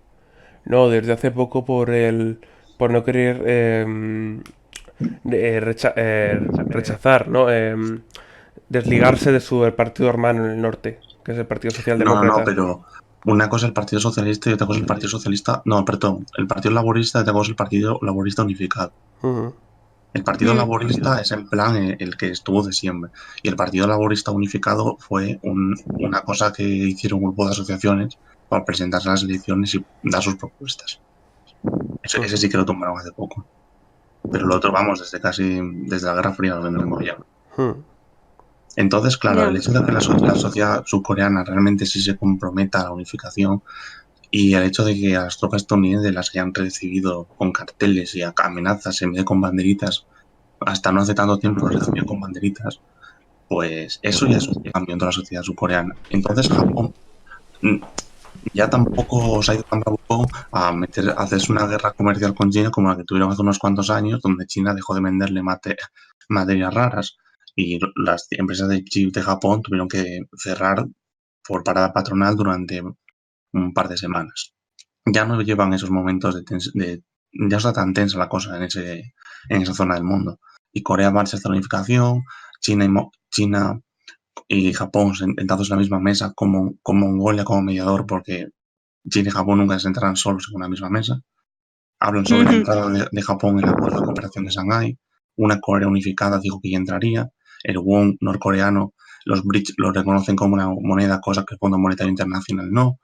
No, desde hace poco por no querer rechazar, ¿no? Desligarse de su partido hermano en el norte, que es el Partido Socialdemócrata. No, pero una cosa es el Partido Socialista y otra cosa es el Partido Socialista. No, perdón, el Partido Laborista y otra cosa es el Partido Laborista Unificado. El Partido Laborista es en plan el que estuvo de siempre. Y el Partido Laborista Unificado fue una cosa que hicieron un grupo de asociaciones para presentarse a las elecciones y dar sus propuestas. Ese sí que lo tomaron hace poco. Pero lo otro, vamos, desde la Guerra Fría lo tenemos ya. Entonces, claro, el hecho de que la sociedad surcoreana realmente sí se comprometa a la unificación y el hecho de que a las tropas estadounidenses las hayan recibido con carteles y amenazas en vez de con banderitas, hasta no hace tanto tiempo los recibían con banderitas, pues eso ya es un cambio en toda la sociedad surcoreana. Entonces Japón ya tampoco se ha ido tan bravucón a hacerse una guerra comercial con China como la que tuvieron hace unos cuantos años, donde China dejó de venderle materias raras y las empresas de chip de Japón tuvieron que cerrar por parada patronal durante un par de semanas. Ya no llevan esos momentos ya no está tan tensa la cosa en esa zona del mundo. Y Corea marcha hacia la unificación, China y Japón sentados en la misma mesa, como Mongolia como mediador, porque China y Japón nunca se sentarán solos en una misma mesa. Hablan sobre la entrada de Japón en el acuerdo de cooperación de Shanghái. Una Corea unificada dijo que ya entraría. El won norcoreano, los BRICS lo reconocen como una moneda, cosa que el Fondo Monetario Internacional no.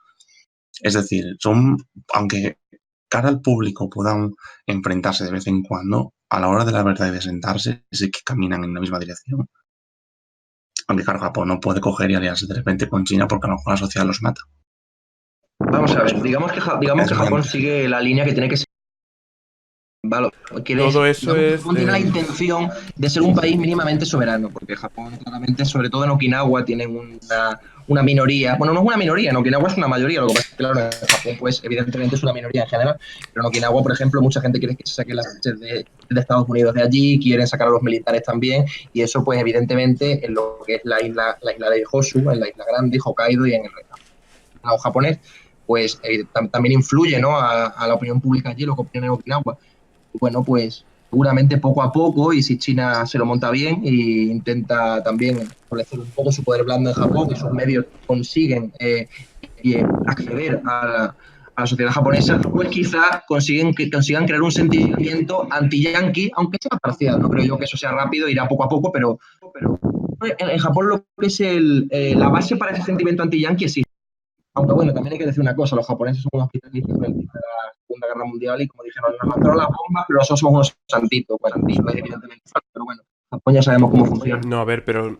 Es decir, aunque cara al público puedan enfrentarse de vez en cuando, a la hora de la verdad y de sentarse, sí que caminan en la misma dirección. Aunque claro, Japón no puede coger y aliarse de repente con China porque a lo mejor la sociedad los mata. Vamos a ver, digamos que Japón sigue la línea que tiene que seguir. Todo eso Japón tiene la intención de ser un país mínimamente soberano, porque Japón claramente, sobre todo en Okinawa, tienen una minoría. Bueno, no es una minoría, en Okinawa es una mayoría, lo que pasa es que claro, en Japón pues evidentemente es una minoría en general, pero en Okinawa, por ejemplo, mucha gente quiere que se saquen las bases de Estados Unidos de allí, quieren sacar a los militares también, y eso pues evidentemente en lo que es la isla de Honshu, en la isla grande, Hokkaido y en el lado japonés, pues también influye, ¿no?, a la opinión pública allí, lo que opinan en Okinawa. Bueno, pues seguramente poco a poco, y si China se lo monta bien e intenta también establecer un poco su poder blando en Japón y sus medios consiguen acceder a la sociedad japonesa, pues quizá consigan crear un sentimiento anti-yanqui, aunque sea parcial. No creo yo que eso sea rápido, irá poco a poco, pero en Japón lo que es la base para ese sentimiento anti-yanqui existe. Aunque bueno, también hay que decir una cosa, los japoneses son unos hospitalistas de la Segunda Guerra Mundial y como dijeron, nos mandaron las bombas, pero nosotros somos unos santitos, pues santitos evidentemente, pero bueno, Japón ya sabemos cómo funciona. No, a ver, pero...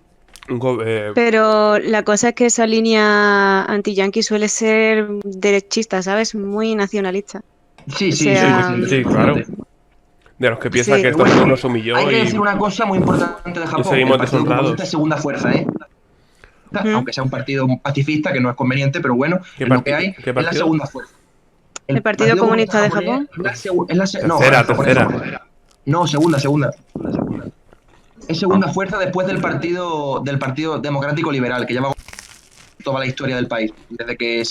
Pero la cosa es que esa línea anti-yanqui suele ser derechista, ¿sabes? Muy nacionalista. Sí, claro. De los que piensan que Estados Unidos nos humilló. Hay que decir una cosa muy importante de Japón. Y seguimos deshonrados. Es segunda fuerza, aunque sea un partido pacifista, que no es conveniente, pero bueno, es lo que hay, es la segunda fuerza. ¿El Partido Comunista de Japón? Tercera. No, segunda. Es segunda fuerza después del Partido Democrático Liberal, que lleva toda la historia del país, desde que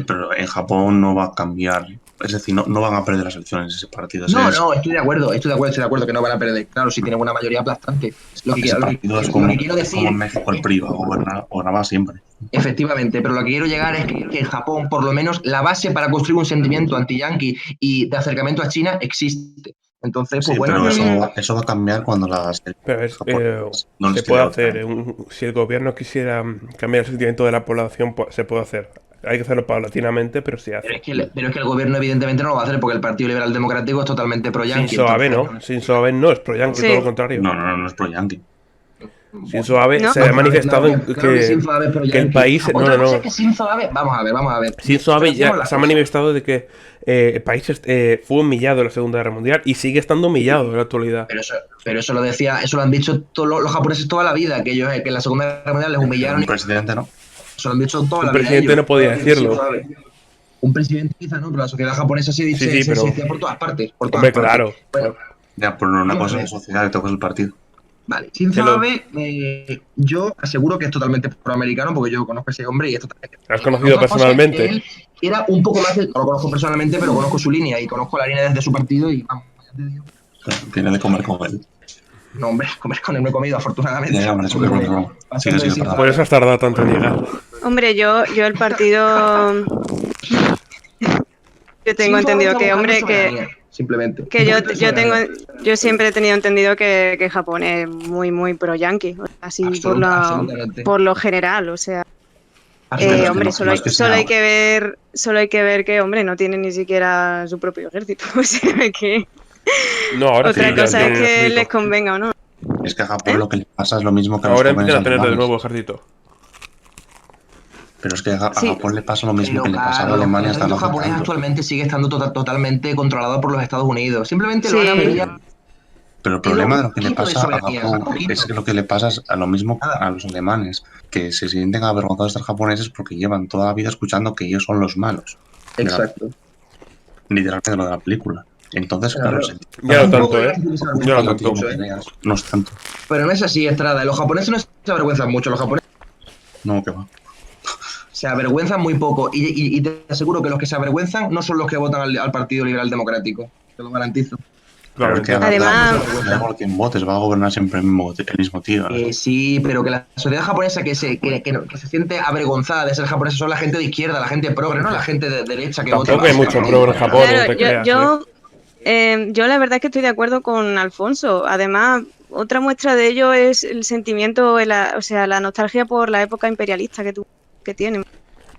pero en Japón no va a cambiar, es decir, no van a perder las elecciones ese partido. No, estoy de acuerdo que no van a perder. Claro, si tienen una mayoría aplastante. Lo que quiero decir, como en México el PRI gobernaba siempre. Efectivamente, pero lo que quiero llegar es que en Japón, por lo menos, la base para construir un sentimiento anti-yanqui y de acercamiento a China existe. Entonces, pues bueno... Pero eso va a cambiar cuando las... Pero se puede hacer. Si el gobierno quisiera cambiar el sentimiento de la población, se puede hacer. Hay que hacerlo paulatinamente, pero sí hace. Pero es que el gobierno evidentemente no lo va a hacer porque el Partido Liberal Democrático es totalmente pro-yanqui. Shinzo Abe no es pro-yanqui, todo lo contrario. No es pro-yanqui. Shinzo Abe se ha manifestado que el país... No. Vamos a ver. Shinzo Abe ya se ha manifestado de que el país fue humillado en la Segunda Guerra Mundial y sigue estando humillado en la actualidad. Pero eso lo han dicho todos los japoneses toda la vida, que ellos que en la Segunda Guerra Mundial les humillaron. El presidente no. Eso lo han dicho toda la vida. El presidente no podía decirlo. Un presidente quizá no, pero la sociedad japonesa se dice Sí, pero- decía por todas partes. Por todas Hombre, partes. claro. Bueno, Ya, pero una Vamos cosa a es la ver. sociedad y otra cosa es el partido. vale. Shinzo Que lo- Abe, yo aseguro que es totalmente proamericano porque yo conozco a ese hombre y es totalmente. ¿Lo has conocido Otra cosa es que personalmente? él era un poco más. No lo conozco personalmente, pero conozco su línea y conozco la línea desde su partido y vamos, ya te digo. Pero tiene de comer con él. No, hombre, comer con él no he comido, afortunadamente. Ya, hombre, eso es broma. Pasando Sigue, de Shinzo perdón. Por eso has tardado tanto en llegar. Hombre, yo el partido... Yo tengo Shinzo Abe entendido está que, buscando hombre, soberanía, simplemente. que Un yo, poquito de yo tengo, soberanía. yo siempre he tenido entendido que Japón es muy, muy pro-yankee, así Absolutamente. por lo general, o sea, Absolutamente. hombre, no solo es que solo hay sea- que ver que, hombre, no tienen ni siquiera su propio ejército, o sea que No, ahora otra sí, ya cosa es tienen que ejército. les convenga o no. Es que a Japón lo que le pasa es lo mismo que a los Ahora jóvenes empiezan a tener de alemanes. nuevo ejército. Pero es que a Sí. Japón le pasa lo mismo Pero que le pasaba claro, a Alemania el hasta ejército no hace japonés tanto. actualmente sigue estando totalmente controlado por los Estados Unidos. Simplemente lo han Sí. ampliado. Pero el problema de lo que le Un poquito de pasa a soberanía, Japón un poquito. es que lo que le pasa es a lo mismo a los alemanes, que se sienten avergonzados de ser japoneses porque llevan toda la vida escuchando que ellos son los malos. Exacto. Literalmente lo de la película. Entonces, Claro, claro, pero- Ya no Un tanto, poco de ¿eh? gracia Ya no tiene tanto. mucho, ¿eh? No es tanto. Pero no es así, Estrada. Los japoneses no se avergüenzan mucho. Los japoneses No, que va. se avergüenzan muy poco. Y te aseguro que los que se avergüenzan no son los que votan al Partido Liberal Democrático. Te lo garantizo. Claro, es que Además- da igual quién votes, va a gobernar siempre el mismo tío. ¿no? Sí, pero que la sociedad japonesa que se siente avergonzada de ser japonesa son la gente de izquierda, la gente progre, no la gente de derecha que vota. Tampoco hay mucho progre en Japón, no te creas. Yo la verdad es que estoy de acuerdo con Alfonso. Además, otra muestra de ello es el sentimiento, o sea, la nostalgia por la época imperialista que tienen.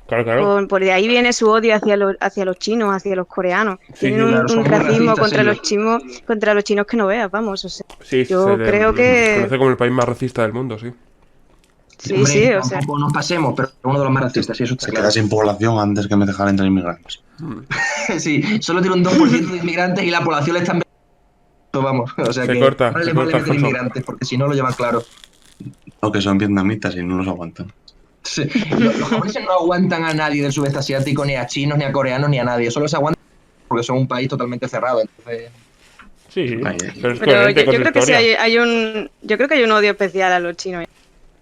Claro. Por de ahí viene su odio hacia los chinos, hacia los coreanos. Sí, Tienen claro, son un muy racismo racistas contra los chinos que no veas, vamos. O sea, Sí, yo se le creo que- conoce como el país más racista del mundo, sí. sí, Hombre, sí, o sea. tampoco nos pasemos, pero uno de los más racistas, sí, eso está Se claro. queda sin población antes que me dejar entrar inmigrantes. Sí, solo tiene un 2% de inmigrantes y la población le están... Vamos, o sea Se que corta, no se les corta, vale meter Alfonso. inmigrantes, porque si no lo llevan claro. O que son vietnamitas y no los aguantan. Sí. Los japoneses no aguantan a nadie del sudeste asiático, ni a chinos, ni a coreanos, ni a nadie. Solo se aguantan porque son un país totalmente cerrado. Entonces, Sí, Ahí. pero es Pero coherente yo con su creo que sí historia. yo creo que hay un odio especial a los chinos.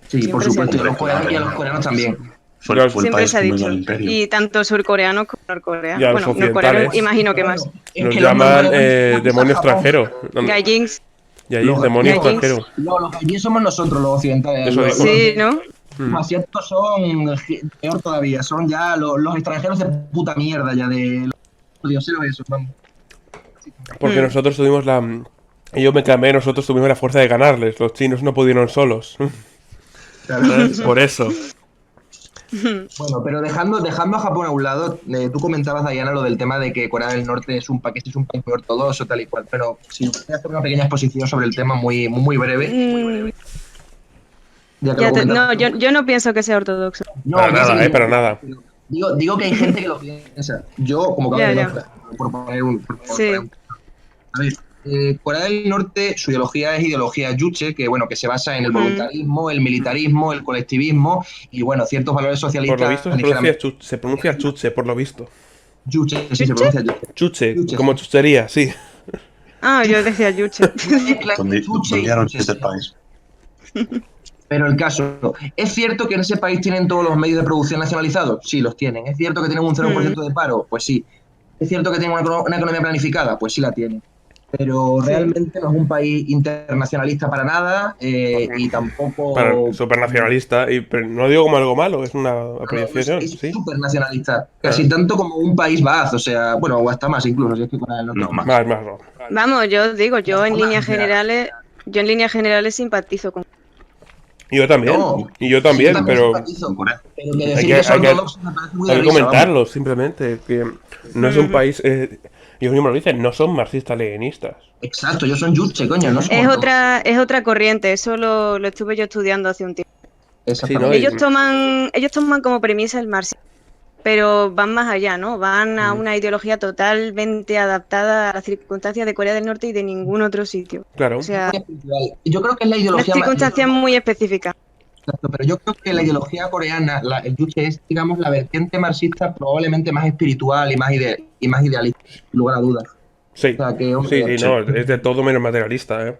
sí, Siempre por se ha supuesto. Y dicho. a los coreanos también. Fue Claro, el Siempre país se ha que invadió dicho. el imperio. Y tanto surcoreanos como norcoreanos. Y a los Bueno, norcoreanos, occidentales. imagino que más. Es Nos que los llaman norcoreanos demonio Japón. extranjero. Gaijins, Y ahí, Los demonio gaijins. extranjero. No, los gaijins somos nosotros, los occidentales. Eso Los, digo. sí, ¿no? los asiáticos son peor todavía. Son ya los extranjeros de puta mierda, ya de los dioseros esos, vamos. Porque nosotros tuvimos la... Yo me cambié, nosotros tuvimos la fuerza de ganarles. Los chinos no pudieron solos. Claro. ¿Sabes? Por eso. Bueno, pero dejando a Japón a un lado, tú comentabas, Diana, lo del tema de que Corea del Norte es un país muy ortodoxo, tal y cual, pero si voy a hacer una pequeña exposición sobre el tema muy breve. Ya que Ya lo te- comentamos. no, yo no pienso que sea ortodoxo. No, Para ya sé nada, que- para nada. Digo que hay gente que lo piensa. Yo, como Ya, caballero, ya. por poner un... Sí. A ver, Corea del Norte, su ideología es ideología yuche, que bueno, que se basa en el voluntarismo, el militarismo, el colectivismo y bueno, ciertos valores socialistas. Por lo visto ligeramente- se pronuncia chuche, por lo visto. Yuche, sí, se pronuncia yuche. Chuche, Chuche, como sí. chuchería, sí. Ah, yo decía yuche. Donde Yuche y dieron yuche, este sí. país. Pero el caso, ¿es cierto que en ese país tienen todos los medios de producción nacionalizados? Sí, los tienen. ¿Es cierto que tienen un 0% de paro? Pues sí. ¿Es cierto que tienen una economía planificada? Pues sí la tienen. Pero realmente no es un país internacionalista para nada y tampoco... Supernacionalista. Pero no digo como algo malo, es una apreciación, Es sí. súper nacionalista. Casi tanto como un país Baaz, o sea, bueno, o hasta más incluso. Si es que Corea del Norte- No, más. Más. Vamos, yo digo, yo en líneas generales simpatizo con. Yo también, No, y yo también, sí, pero simpatizo. En Corea. Pero que decir Hay que, que- son hay que- ortodoxos me parece muy de hay que risa, vamos. comentarlo, simplemente, que no es un país... ellos mismos lo dicen, no son marxistas-leninistas. Exacto, ellos son yuche, coño, no son Es ortodoxos. otra corriente, eso lo estuve yo estudiando hace un tiempo. Exactamente. Sí, ¿no? Ellos toman como premisa el marxismo, pero van más allá, ¿no? Van a una ideología totalmente adaptada a las circunstancias de Corea del Norte y de ningún otro sitio. Claro. O sea, Yo creo que es la unas ideología más... circunstancias muy específicas. Exacto, pero yo creo que la ideología coreana, el Juche es, digamos, la vertiente marxista probablemente más espiritual y más idealista, sin lugar a dudas. Sí, O sea, que, sí, hombre, sí, no, es de todo menos materialista, ¿eh?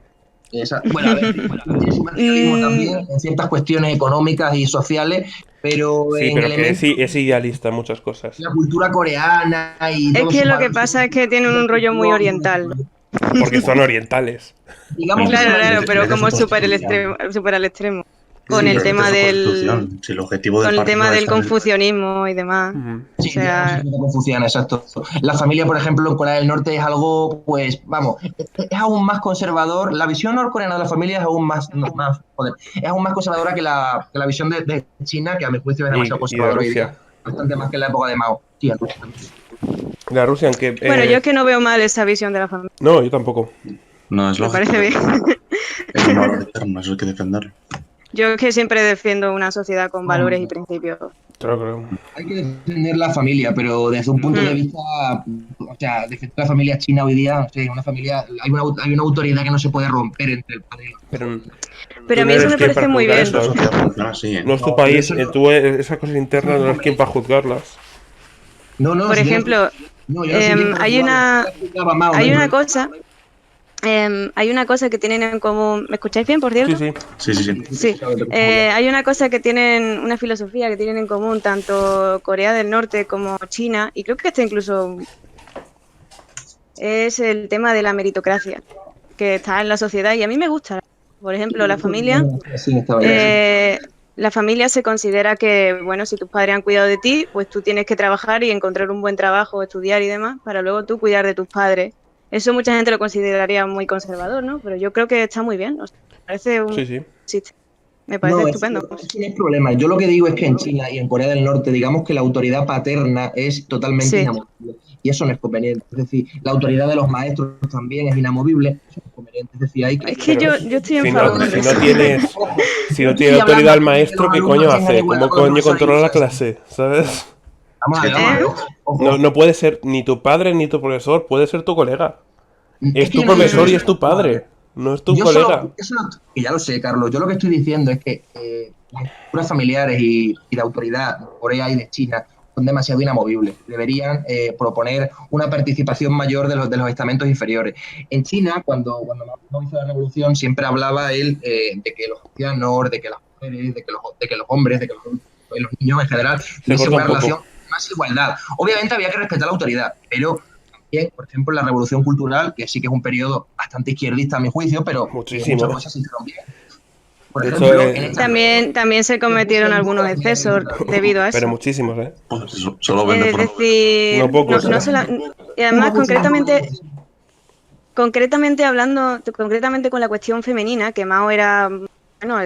bueno, a ver, tiene su materialismo Mm, también en ciertas cuestiones económicas y sociales, pero Sí, en pero que elementos sí, es idealista en muchas cosas. de la cultura coreana y es todos que sus lo que valores pasa es que tienen un rollo muy oriental, ¿no? Porque son orientales. digamos que se Claro, claro, pero Lete su como súper constitución. súper al extremo. Con Sí, el Lete tema su del, constitución. Si el objetivo del con el tema partido es del estar. confucianismo y demás. Ujú. O sí, digamos que sea, se trata de confusión, exacto. La familia, por ejemplo, en Corea del Norte es algo, pues, vamos, es aún más conservador. La visión norcoreana de la familia es aún más, joder, es aún más conservadora que la visión de China, que a mi juicio es demasiado Y de conservadora hoy día, Rusia. bastante más que en la época de Mao. Sí, en Rusia también. La Rusia, aunque... bueno, yo es que no veo mal esa visión de la familia. No, yo tampoco. No es Me lógico, parece bien. es un valor eterno, eso hay que defenderlo. Yo es que siempre defiendo una sociedad con valores y principios. Claro, claro. Hay que defender la familia, pero desde un punto de Mm. vista, o sea, defender la familia china hoy día, no sé, una familia, hay una autoridad que no se puede romper entre el padre y los Pero hijos. Pero a tú no mí eso eres me quien parece para muy juzgar bien. La eso, ¿eh? sociedad funciona así, ¿eh? No es tu No, pero país, eso no, esas cosas internas no eres quien para juzgarlas. no, Por si yo no, ejemplo, no, yo no soy quien para juzgarlo. Mao, no hay hay una problema. cosa, hay una cosa que tienen en común. ¿Me escucháis bien, por Sí, cierto? sí. Sí, sí, sí. Sí, hay una cosa que tienen, una filosofía que tienen en común tanto Corea del Norte como China, y creo que este incluso es el tema de la meritocracia que está en la sociedad y a mí me gusta. Por ejemplo, Sí, estaba bien. eh, la familia se considera que, bueno, si tus padres han cuidado de ti, pues tú tienes que trabajar y encontrar un buen trabajo, estudiar y demás, para luego tú cuidar de tus padres. Eso mucha gente lo consideraría muy conservador, ¿no? Pero yo creo que está muy bien. O sea, me parece Sí, un sí. sistema, me parece No, estupendo. es que no hay problema. Yo lo que digo es que en China y en Corea del Norte, digamos que la autoridad paterna es totalmente Sí. inamovible. Y eso no es conveniente. Es decir, la autoridad de los maestros también es inamovible. Eso no es conveniente. Es decir, hay Es que. que Pero yo estoy en si no, favor de si no eso. tienes, Ojo, si yo no no tiene estoy autoridad hablando el de que los maestro, ¿qué alumnos coño tengan hace? igualdad ¿Cómo con los coño profesores y controla la viceversa. clase? ¿Sabes? Vamos a ¿Eh? ver, ojo, No, ojo. no puede ser ni tu padre ni tu profesor, puede ser tu colega. Es Es que tu yo no digo profesor y Mm, es tu eso. Vamos a ver. padre, no es tu Yo solo, colega. que ya lo sé, Carlos, yo lo que estoy diciendo es que las estructuras familiares y de autoridad de Corea y de China son demasiado inamovibles. Deberían proponer una participación mayor de los estamentos inferiores. En China, cuando Mao hizo la revolución, siempre hablaba él de que los ancianos, de que las mujeres, de que los hombres, de que los niños en general Se tuviesen corta un una poco. relación de más igualdad. Obviamente había que respetar la autoridad, pero por ejemplo, la Revolución Cultural, que sí que es un periodo bastante izquierdista a mi juicio, pero muchas Muchísimo. cosas se hicieron bien. Por De hecho, ejemplo, en esta también se se puso cometieron en duda algunos la familia excesos tradicional. debido a pero eso. muchísimos, ¿eh? Pues eso, solo vende Es por. No decir, pocos, no ¿eh? solo, y Hubo además mucho tiempo que concretamente, no. concretamente hablando, concretamente con la cuestión femenina, que Mao era, bueno,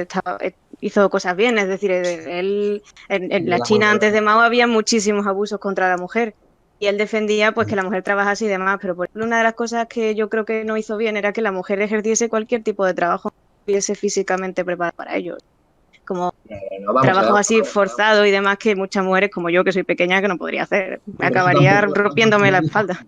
hizo cosas bien, es decir, él, en la China antes de Mao había muchísimos abusos contra la mujer y él defendía pues que la mujer trabajase y demás, pero por ejemplo una de las cosas que yo creo que no hizo bien era que la mujer ejerciese cualquier tipo de trabajo, no estuviese físicamente preparada para ello, como No, vamos a ver. trabajos así forzados y demás que muchas mujeres como yo que soy pequeña que no podría hacer, me Pero eso acabaría tampoco rompiéndome la es. espalda.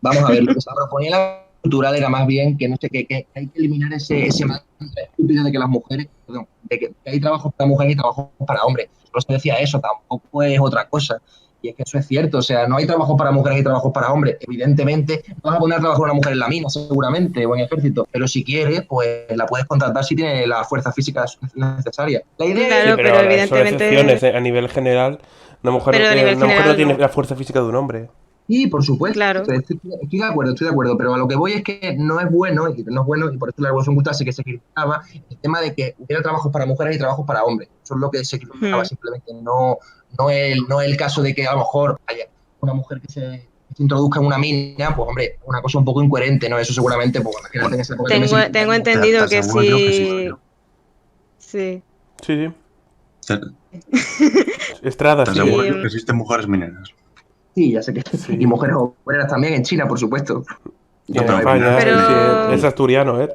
Vamos a ver, lo que se proponía la cultural era más bien que no sé que hay que eliminar ese mantra estúpido de que las mujeres, perdón, de que hay trabajos para mujeres y trabajos para hombres. Solo se decía eso, tampoco es otra cosa. Y es que eso es cierto, o sea, no hay trabajos para mujeres y trabajos para hombres. Evidentemente, no vas a poner a trabajar a una mujer en la mina, seguramente, o en el ejército, pero si quieres, pues la puedes contratar si tiene la fuerza física necesaria. La idea es, Sí, Claro, pero pero son evidentemente, excepciones, ¿eh? A nivel general, pero a nivel una mujer no general tiene no, la fuerza física de un hombre. sí, por supuesto, claro. estoy de acuerdo, pero a lo que voy es que no es bueno, y por eso la Revolución Cultural sí que se criticaba, el tema de que hubiera trabajos para mujeres y trabajos para hombres. Eso es lo que se criticaba, Hmm. simplemente no el caso de que a lo mejor haya una mujer que se introduzca en una mina, pues hombre, una cosa un poco incoherente, ¿no? Eso seguramente, pues imagínate Bueno, en esa época también se Tengo criticaría. te entendido que aseguro yo que sí. sí, sí, Sí, sí. Te, Estrada, te sigue. aseguro y yo que existen mujeres mineras. Sí, ya sé que. Y Sí. mujeres obreras también en China, por supuesto. Y en Pero hay mineras España, también. sí, es pero, asturiano, ¿eh?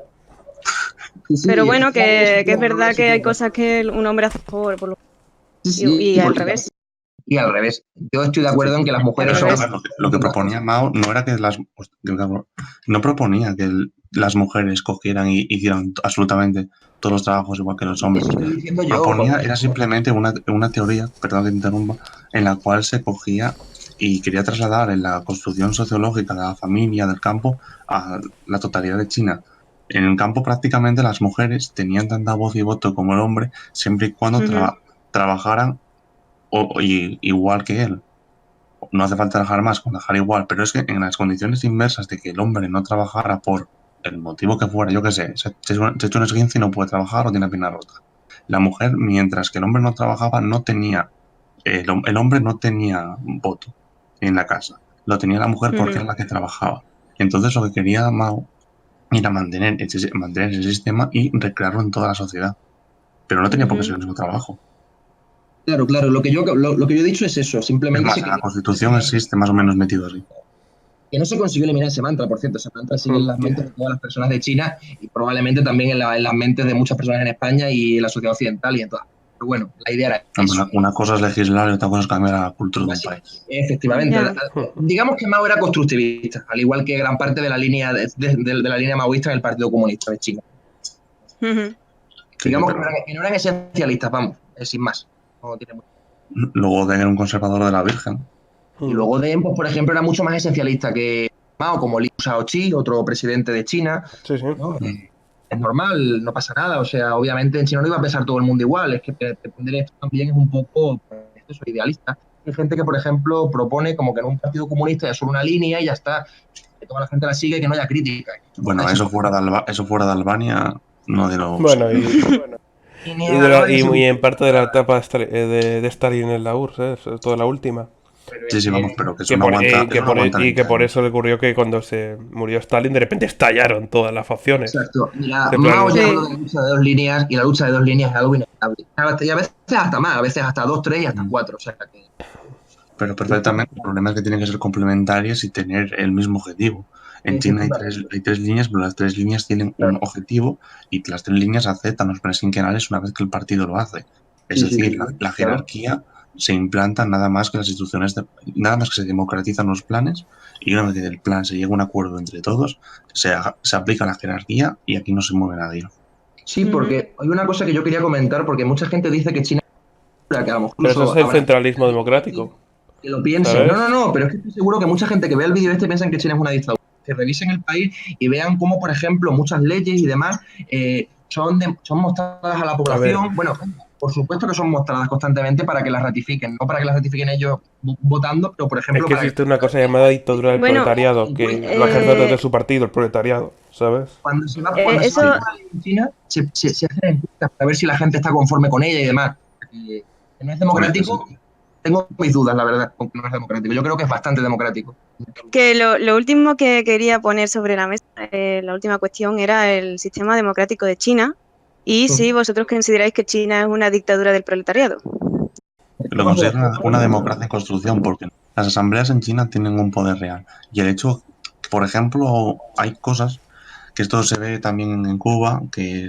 Sí, sí, pero y bueno, que es habla de verdad su que hay tierra. cosas que un hombre hace mejor Sí, sí, y al revés, y al revés. Yo estoy de acuerdo Sí. en que las y al mujeres Pero son revés. joder, lo que proponía Mao no era que no proponía que las mujeres cogieran y hicieran absolutamente todos los trabajos igual que los hombres. Eso estoy diciendo yo. Proponía, era simplemente una teoría, perdón que te interrumpa, en la cual se cogía y quería trasladar en la construcción sociológica de la familia, del campo, a la totalidad de China. En el campo prácticamente las mujeres tenían tanta voz y voto como el hombre, siempre y cuando trabajaran igual que él. No hace falta trabajar más, con trabajar igual, pero es que en las condiciones inversas de que el hombre no trabajara por el motivo que fuera, yo qué sé, se ha hecho un esguince y no puede trabajar o tiene la pierna rota. La mujer, mientras que el hombre no trabajaba, no tenía, el hombre no tenía voto en la casa, lo tenía la mujer porque era la que trabajaba. Entonces lo que quería Mao era mantener ese sistema y recrearlo en toda la sociedad, pero no tenía por qué ser el mismo trabajo. Claro, lo que yo he dicho es eso, Es simplemente más, en la Constitución existe más o menos metido así. que no se consiguió eliminar ese mantra, por cierto, ese mantra sigue en las mentes de todas las personas de China y probablemente también en las mentes de muchas personas en España y en la sociedad occidental y en todas. Pero bueno, la idea era eso. Una cosa es legislar y otra cosa es cambiar la cultura de un país. Efectivamente. Digamos que Mao era constructivista, al igual que gran parte de la línea de la línea maoísta en el Partido Comunista de China. Digamos que no eran esencialistas, vamos, sin más. No tiene mucho. Luego Deng era un conservador de la Virgen. Y luego Deng, pues, por ejemplo, era mucho más esencialista que Mao, como Liu Shaoqi, otro presidente de China. Sí, sí. ¿No? Es normal, no pasa nada. O sea, obviamente en China no iba a pensar todo el mundo igual. Es que pretender esto también es un poco pues, idealista. Hay gente que, por ejemplo, propone como que en un partido comunista haya solo una línea y ya está. Que toda la gente la sigue y que no haya crítica. Bueno, eso fuera de Albania, no de los... Bueno, y en parte de la etapa de Stalin en la URSS, toda la última. Sí, vamos, pero que eso Que no por, aguanta. y que por eso le ocurrió que cuando se murió Stalin, de repente estallaron todas las facciones. Exacto. Mira, Mao ya habló de la lucha de dos líneas y la lucha de dos líneas es algo inevitable. Y a veces hasta más, a veces hasta 2, 3 y hasta 4. O sea que... Pero perfectamente, el problema es que tienen que ser complementarias y tener el mismo objetivo. En China hay tres líneas, pero las tres líneas tienen un objetivo y las tres líneas aceptan los planes quinquenales una vez que el partido lo hace. Es decir, la jerarquía se implanta nada más que las instrucciones, nada más que se democratizan los planes y una vez que del plan se llega a un acuerdo entre todos, se aplica la jerarquía y aquí no se mueve nadie. Sí, porque hay una cosa que yo quería comentar, porque mucha gente dice que China... Que a lo mejor pero eso es el centralismo democrático. Que lo piensen. No, pero es que estoy seguro que mucha gente que ve el vídeo piensa que China es una dictadura. Que revisen el país y vean cómo, por ejemplo, muchas leyes y demás son mostradas a la población. Bueno, por supuesto que son mostradas constantemente para que las ratifiquen, no para que las ratifiquen ellos votando, pero por ejemplo... Es que existe una cosa llamada dictadura del proletariado, que lo ejerce desde su partido, el proletariado, ¿sabes? Cuando se va en China, se hacen encuestas para ver si la gente está conforme con ella y demás. Que no es democrático... Tengo mis dudas, la verdad, con que no es democrático. Yo creo que es bastante democrático. Que lo último que quería poner sobre la mesa, la última cuestión, era el sistema democrático de China y si vosotros consideráis que China es una dictadura del proletariado. Lo considero una democracia en construcción porque las asambleas en China tienen un poder real. Y el hecho, por ejemplo, hay cosas, que esto se ve también en Cuba, que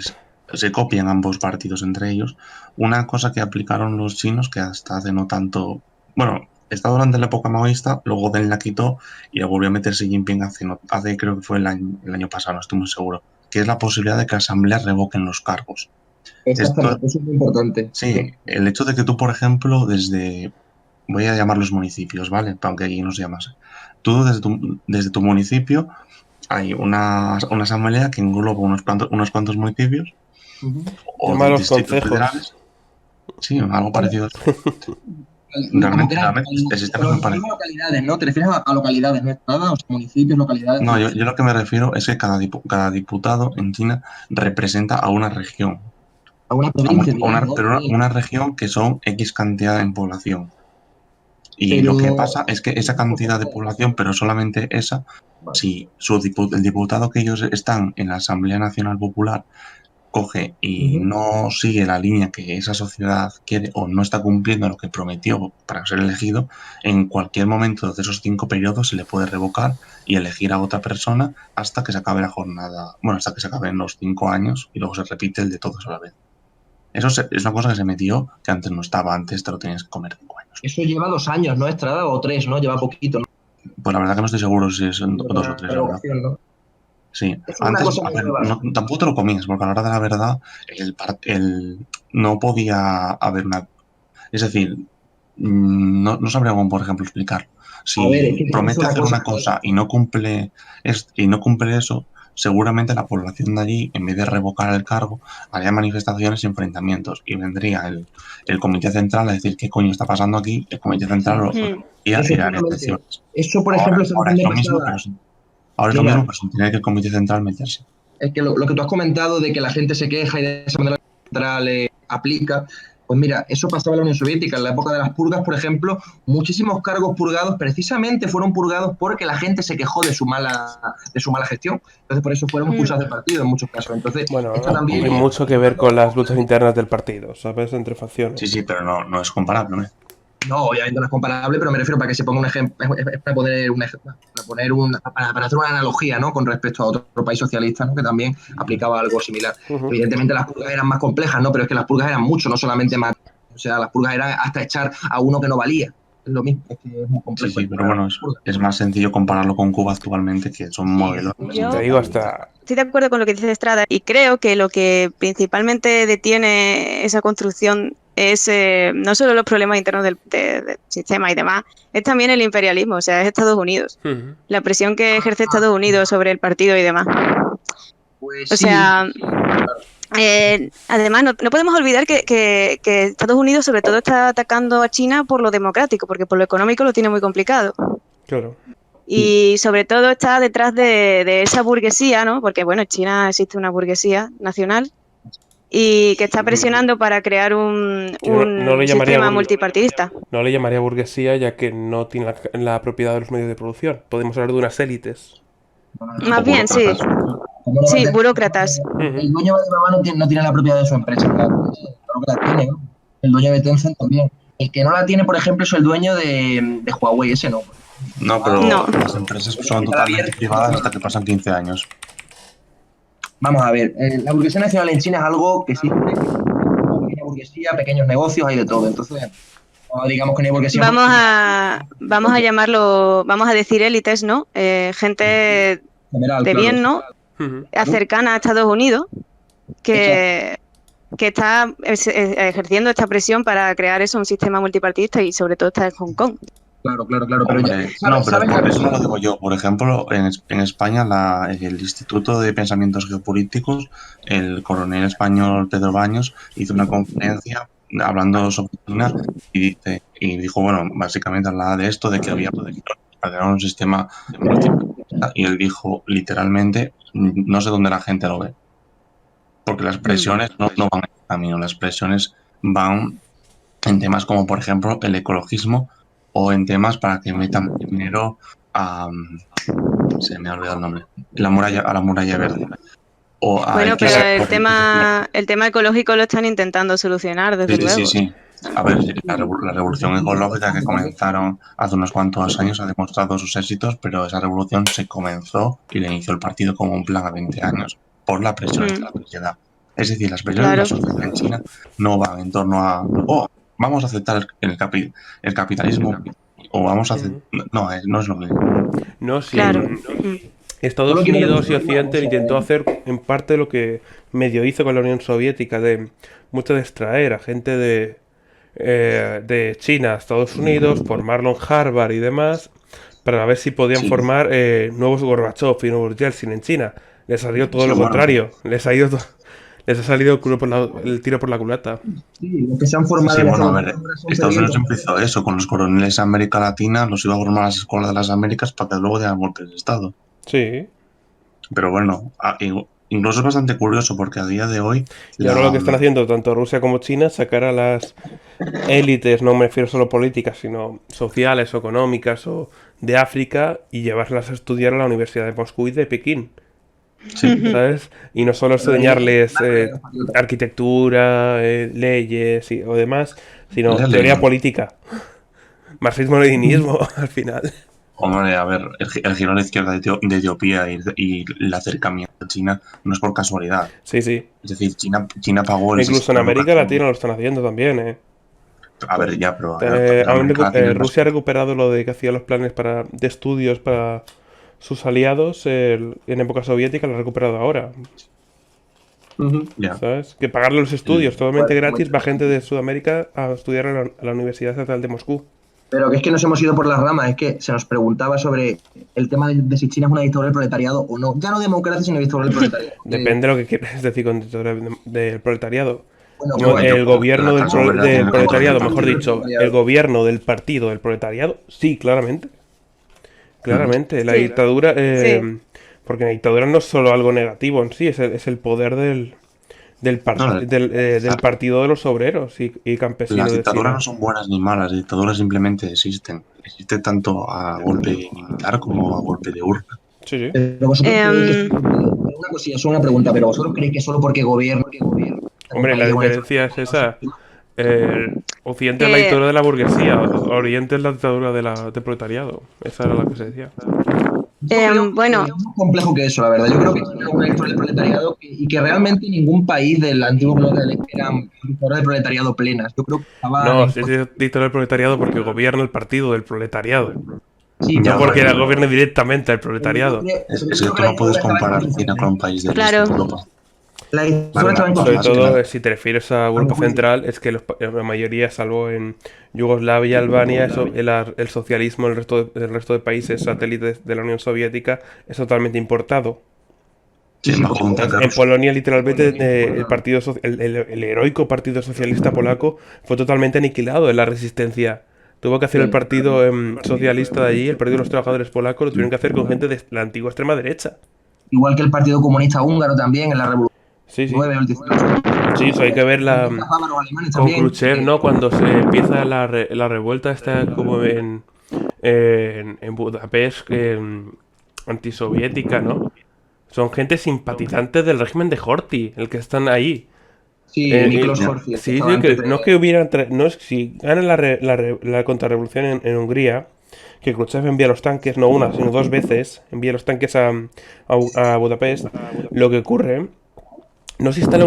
se copian ambos partidos entre ellos. Una cosa que aplicaron los chinos, que hasta hace no tanto... Bueno, está durante la época maoísta, luego Deng la quitó y la volvió a meter Xi Jinping hace creo que fue el año pasado, no estoy muy seguro, que es la posibilidad de que asambleas revoquen los cargos. Exactamente, eso es muy importante. Sí, el hecho de que tú, por ejemplo, voy a llamarlos municipios, ¿vale? Aunque allí no se llamase. Tú, desde tu municipio, hay una asamblea que engloba unos cuantos municipios. O los consejos. Federales. Sí, algo parecido. Realmente el sistema es parecido. Localidades, ¿no? Te refieres a localidades, ¿no? Estados, o sea, municipios, localidades. No, yo lo que me refiero es que cada diputado en China representa a una región. A una provincia. Pero una región que son X cantidad en población. Y lo que pasa es que esa cantidad de población, pero solamente esa, si el diputado que ellos están en la Asamblea Nacional Popular coge y no sigue la línea que esa sociedad quiere o no está cumpliendo lo que prometió para ser elegido, en cualquier momento de esos 5 periodos se le puede revocar y elegir a otra persona hasta que se acabe la jornada, bueno, hasta que se acaben los 5 años y luego se repite el de todos a la vez. Eso es una cosa que se metió, que antes no estaba, antes te lo tenías que comer 5 años. Eso lleva 2 años, ¿no, Estrada? O 3, ¿no? Lleva poquito, ¿no? Pues la verdad que no estoy seguro si es 2 o 3, ¿verdad? ¿No? Sí, Es una antes, cosa a muy ver, nueva. tampoco te lo comías, porque a la hora de la verdad, no podía haber una. Es decir, no sabría cómo, por ejemplo, explicarlo. A ver, es Si que es promete una hacer cosa. una cosa y no cumple eso, seguramente la población de allí, en vez de revocar el cargo, haría manifestaciones y enfrentamientos. Y vendría el Comité Central a decir qué coño está pasando aquí, el Comité Central lo Hmm. haría y haría Efectivamente. excepciones. Eso, por Ahora, ejemplo, es algo ahora que es me lo mismo, pasaba. ahora es lo mismo, Mira, pero sin tener que el Comité Central meterse. es que lo que tú has comentado de que la gente se queja y de esa manera central aplica, pues mira, eso pasaba en la Unión Soviética. En la época de las purgas, por ejemplo, muchísimos cargos purgados precisamente fueron purgados porque la gente se quejó de su mala gestión. Entonces, por eso fueron Hmm. expulsados del partido en muchos casos. Entonces, esto Bueno, también hay mucho que ver con las luchas internas del partido, ¿sabes? Entre Sí, facciones. sí, pero no es comparable, ¿no? no, obviamente no es comparable, pero me refiero para que se ponga un ejemplo, para poner un ejemplo, para hacer una analogía, ¿no? Con respecto a otro país socialista, ¿no? Que también aplicaba algo similar. Ujú. Evidentemente las purgas eran más complejas, ¿no? Pero es que las purgas eran mucho, no solamente más. O sea, las purgas eran hasta echar a uno que no valía. Es lo mismo, es que es muy Sí, complejo sí, el pero tema de las bueno, purgas. es más sencillo compararlo con Cuba actualmente, que son Sí, modelos Te Yo digo, distintos. hasta... estoy de acuerdo con lo que dice Estrada y creo que lo que principalmente detiene esa construcción es no solo los problemas internos del sistema y demás, es también el imperialismo, o sea, es Estados Unidos, Ujú. la presión que ejerce Estados Unidos sobre el partido y demás. pues O sí, sea, además no podemos olvidar que Estados Unidos sobre todo está atacando a China por lo democrático, porque por lo económico lo tiene muy complicado. Claro. Y sobre todo está detrás de esa burguesía, ¿no? Porque, bueno, en China existe una burguesía nacional y que está presionando para crear un, Yo no le un llamaría sistema multipartidista. no le llamaría burguesía, ya que no tiene la propiedad de los medios de producción. Podemos hablar de unas élites. Más O bien, sí, burócratas. ¿cómo no va a sí, tener? burócratas. Ujú. El dueño de Alibaba no tiene la propiedad de su empresa, claro que la tiene, ¿no? El dueño de Tencent también. El que no la tiene, por ejemplo, es el dueño de Huawei, ese no. No, No. pero las empresas son Capital totalmente abierto. privadas hasta que pasan 15 años. Vamos a ver, la burguesía nacional en China es algo que existe, una pequeña burguesía, pequeños negocios, hay de todo. Entonces, no digamos que no hay burguesía Vamos porque a llamarlo, vamos a decir élites, ¿no? Gente general, de claro. bien, ¿no? Ujú. Cercana a Estados Unidos, Exacto. que está ejerciendo esta presión para crear eso, un sistema multipartidista y sobre todo está en Hong Kong. Claro, claro, claro. Pero ya, Hombre, no, ¿sabes, pero sabes la eso no cosa? lo digo yo. Por ejemplo, en España, el Instituto de Pensamientos Geopolíticos, el coronel español Pedro Baños, hizo una conferencia hablando sobre China y dijo, bueno, básicamente hablaba de esto, de que había para crear un sistema multipartidista, y él dijo literalmente, no sé dónde la gente lo ve, porque las Mm. presiones no van en ese camino, las presiones van en temas como, por ejemplo, el ecologismo o en temas para que metan dinero a, se me ha olvidado el nombre, a la muralla verde. O a Bueno, pero X. el tema ecológico lo están intentando solucionar, desde Sí, sí, sí, luego. sí. A ver, la revolución ecológica que comenzaron hace unos cuantos años ha demostrado sus éxitos, pero esa revolución se comenzó y la inició el partido como un plan a 20 años por la presión de Mm, la sociedad. Es decir, las presiones de la claro, sociedad en China no van en torno a, oh, vamos a aceptar el capitalismo o vamos a aceptar. Ujú. No, no es lo mismo. No, sí, claro. Mm. Solo Estados quiero Unidos y recordar una Occidente cosa. intentó hacer en parte lo que medio hizo con la Unión Soviética, de mucho de extraer a gente de China a Estados Unidos, formarlo en Harvard y demás, para ver si podían Sí, formar nuevos Gorbachev y nuevos Yeltsin en China. Les salió todo sí, lo bueno. contrario, les ha salido el tiro por la culata. Sí, los que se han formado Sí, en bueno, a Estados ver, Unidos ahora son Estados Unidos sedientos. empezó eso con los coroneles de América Latina, los iba a formar a las escuelas de las Américas para que luego dieran golpes de Estado. Sí. Pero bueno, incluso es bastante curioso porque a día de hoy Y ahora lo que están la. haciendo tanto Rusia como China es sacar a las élites, no me refiero solo políticas, sino sociales o económicas o de África y llevarlas a estudiar a la Universidad de Moscú y de Pekín, Sí, ¿sabes? Y no solo Pero ahí enseñarles van los patriotas. arquitectura, leyes o demás, sino le he teoría leído. política, marxismo-leninismo al final. Hombre, a ver, el giro a la izquierda de Etiopía y el acercamiento a China no es por casualidad. Sí, sí. Es decir, China pagó el Incluso en sistema América educativo. Latina lo están haciendo también, ¿eh? A ver, ya, pero en América Latina no es. Rusia ha recuperado lo de que hacía los planes de estudios sus aliados en época soviética, lo ha recuperado ahora. Ya. ¿Sabes? Que pagarle los estudios Sí. totalmente gratis va gente de Sudamérica a estudiar a la Universidad Estatal de Moscú. Pero que es que nos hemos ido por las ramas, es que se nos preguntaba sobre el tema de si China es una dictadura del proletariado o no. Ya no democracia, sino dictadura del proletariado. Depende de lo que quieras decir con dictadura del proletariado. Bueno, No, bueno, el gobierno la Casa Obrera tiene del que proletariado, gobernar mejor el dicho, proletariado. el gobierno del partido del proletariado, sí, claramente. Claramente, la Sí. dictadura, Sí. porque la dictadura no es solo algo negativo en sí, es el poder No, del partido de los obreros y campesinos las de dictaduras China. no son buenas ni malas, las dictaduras simplemente existen. Existen tanto a golpe militar como a golpe de urna. Sí, sí. pero vosotros creéis que Em, una cosilla, solo una pregunta, pero vosotros creéis que solo porque gobierno un Hombre, la país es una diferencia es esa. Occidente es la que dictadura de la burguesía, Oriente es la dictadura del proletariado. Esa era la que se decía. Yo creo bueno, que es más complejo que eso, la verdad. Yo creo que China es una dictadura del proletariado y que realmente ningún país del antiguo bloque del este eran dictaduras del proletariado plenas. Yo creo que estaban No, en... es dictadura del proletariado porque gobierna el partido del proletariado. Sí, No Ya, pero porque pero gobierne directamente al proletariado. es yo que creo que tú la no puedes dictadura estaba en comparar China con condiciones. un país del este claro. de Europa. La dictadura Vale, estaba en no, Sobre más que condiciones. todo, nada. si te refieres a A mi Europa juicio. Central, es que la mayoría, salvo en Yugoslavia y Albania, el socialismo, el resto de países satélites de la Unión Soviética es totalmente importado. Sí, bajo un tanque En ruso. Polonia, literalmente, el heroico Partido Socialista Polaco fue totalmente aniquilado en la resistencia. Tuvo que hacer el Sí. partido socialista de allí, el Partido de los Trabajadores Polacos, lo tuvieron que hacer con gente de la antigua extrema derecha. Igual que el Partido Comunista Húngaro también en la Revolución Sí, sí. 9 o el 18. Sí, eso hay que ver Los bávaros alemanes con también. Khrushchev, ¿no? Cuando se empieza la revuelta esta como en Budapest, antisoviética, ¿no? Son gente simpatizante del régimen de Horthy, el que están ahí. Sí, Miklos Y- Horthy, el que sí, estaba sí, antes que de... no es que hubiera... No es, si gana la contrarrevolución en Hungría, que Khrushchev envía los tanques, no una, sino dos veces, envía los tanques a Budapest, lo que ocurre... no se instala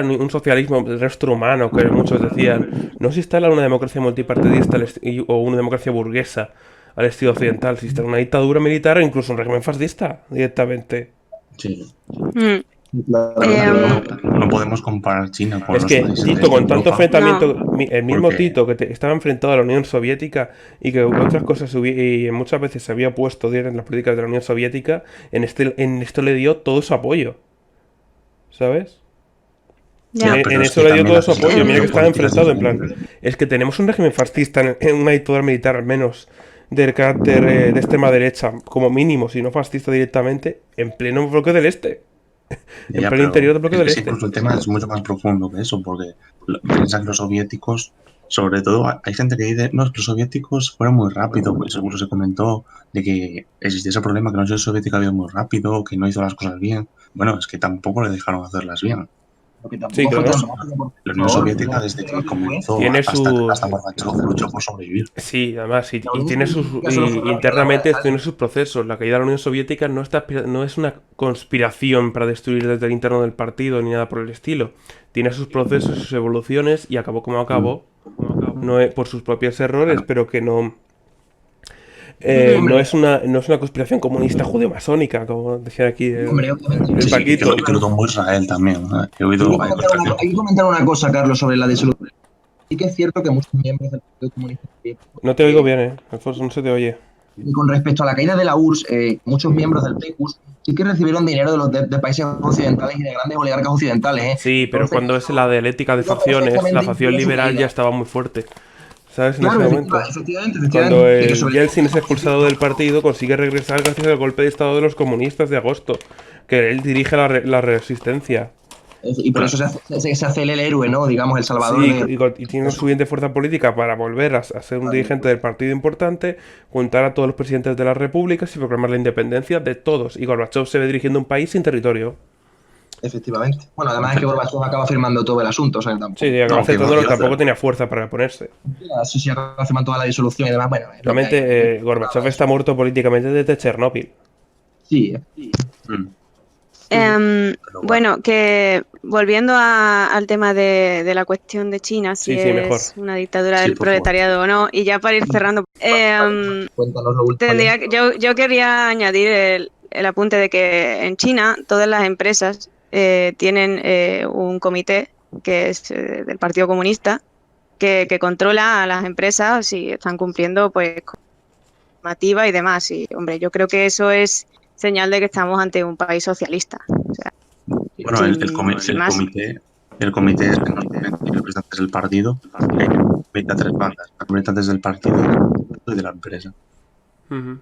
un socialismo del resto humano, que muchos decían. No se instala una democracia multipartidista o una democracia burguesa al estilo occidental. Se instala una dictadura militar o incluso un régimen fascista directamente. Sí. mm, Claro, No podemos comparar China con Es los que países Tito, de con tanto Europa. enfrentamiento, no. el mismo Porque- Tito que estaba enfrentado a la Unión Soviética y que otras cosas y muchas veces se había opuesto en las políticas de la Unión Soviética, en esto le dio todo su apoyo. ¿Sabes? Ya. pero En es eso que le dio también todo las su apoyo. situaciones Mira que estaba geopolíticas enfrentado en plan. diferentes. Es que tenemos un régimen fascista, en una dictadura militar al menos, del carácter de extrema derecha, como mínimo, si no fascista directamente, en pleno bloque del este. En Ya, pleno pero interior del bloque es del que este. incluso el tema es mucho más profundo que eso, porque piensan que los soviéticos, sobre todo, hay gente que dice, no, es que los soviéticos fueron muy rápido, pues seguro se comentó de que existía ese problema, que la Unión Soviética había muy rápido, que no hizo las cosas bien. Bueno, es que tampoco le dejaron hacerlas bien. porque Sí, tampoco fue claro. tan rápido, por La Unión favor. Soviética, desde que comenzó Tiene hasta sus. Gorbachev, luchó por sobrevivir. Sí, además, La y Unión tiene sus. Soviética solo fue una Internamente guerra, tiene sus procesos. La caída de la Unión Soviética no es una conspiración para destruir desde el interno del partido ni nada por el estilo. Tiene sus procesos, sus evoluciones y acabó como acabó. No por sus propios errores, Claro. pero que no. Hombre, No es una conspiración comunista judeo-masónica, como decía aquí hombre, obviamente. el Sí, Paquito. y que lo tomó Israel también, ¿no? He Hay oído, que hay comentar una, conversaciones. hay que comentar una cosa, Carlos, sobre la disolución. Sí que es cierto que muchos miembros del Partido Comunista Soviético, No te oigo bien, Alfonso, no se te oye. y con respecto a la caída de la URSS, muchos miembros del PECUS sí que recibieron dinero de países occidentales y de grandes oligarcas occidentales. Sí, pero Entonces, cuando es la dialéctica de eso facciones, la perfectamente facción impide su liberal ya caída. estaba muy fuerte. ¿Sabes? En ese Claro, momento. efectivamente, Cuando que sobre Yeltsin es expulsado del partido, consigue regresar gracias al golpe de estado de los comunistas de agosto, que él dirige la resistencia. y por eso se hace el héroe, ¿no? Digamos, el salvador Sí, de... y tiene una suficiente fuerza política para volver a ser un dirigente del partido importante, juntar a todos los presidentes de las repúblicas y proclamar la independencia de todos. Y Gorbachev se ve dirigiendo un país sin territorio. Efectivamente. Bueno, además es que Gorbachev acaba firmando todo el asunto, o sea, tampoco... Sí, acaba No, que aceptándolo, no, tampoco tenía fuerza para oponerse. Sí, sí, acaba firmando toda la disolución y demás, bueno... es lo que Realmente, hay. Gorbachev está muerto políticamente desde Chernóbil. Sí, Mm. Em, Pero bueno, que volviendo al tema de la cuestión de China, si Sí, mejor. es una dictadura sí, del por favor. proletariado o no, y ya para ir cerrando, Cuéntanos lo último ya. yo quería añadir el apunte de que en China todas las empresas tienen un comité que es del Partido Comunista que controla a las empresas si están cumpliendo pues con normativa y demás. Y hombre, yo creo que eso es señal de que estamos ante un país socialista. O sea, Bueno, sin más. el comité es que no solamente hay representantes del partido, hay comité a tres bandas, representantes del partido, del sindicato y de la empresa. Ujú.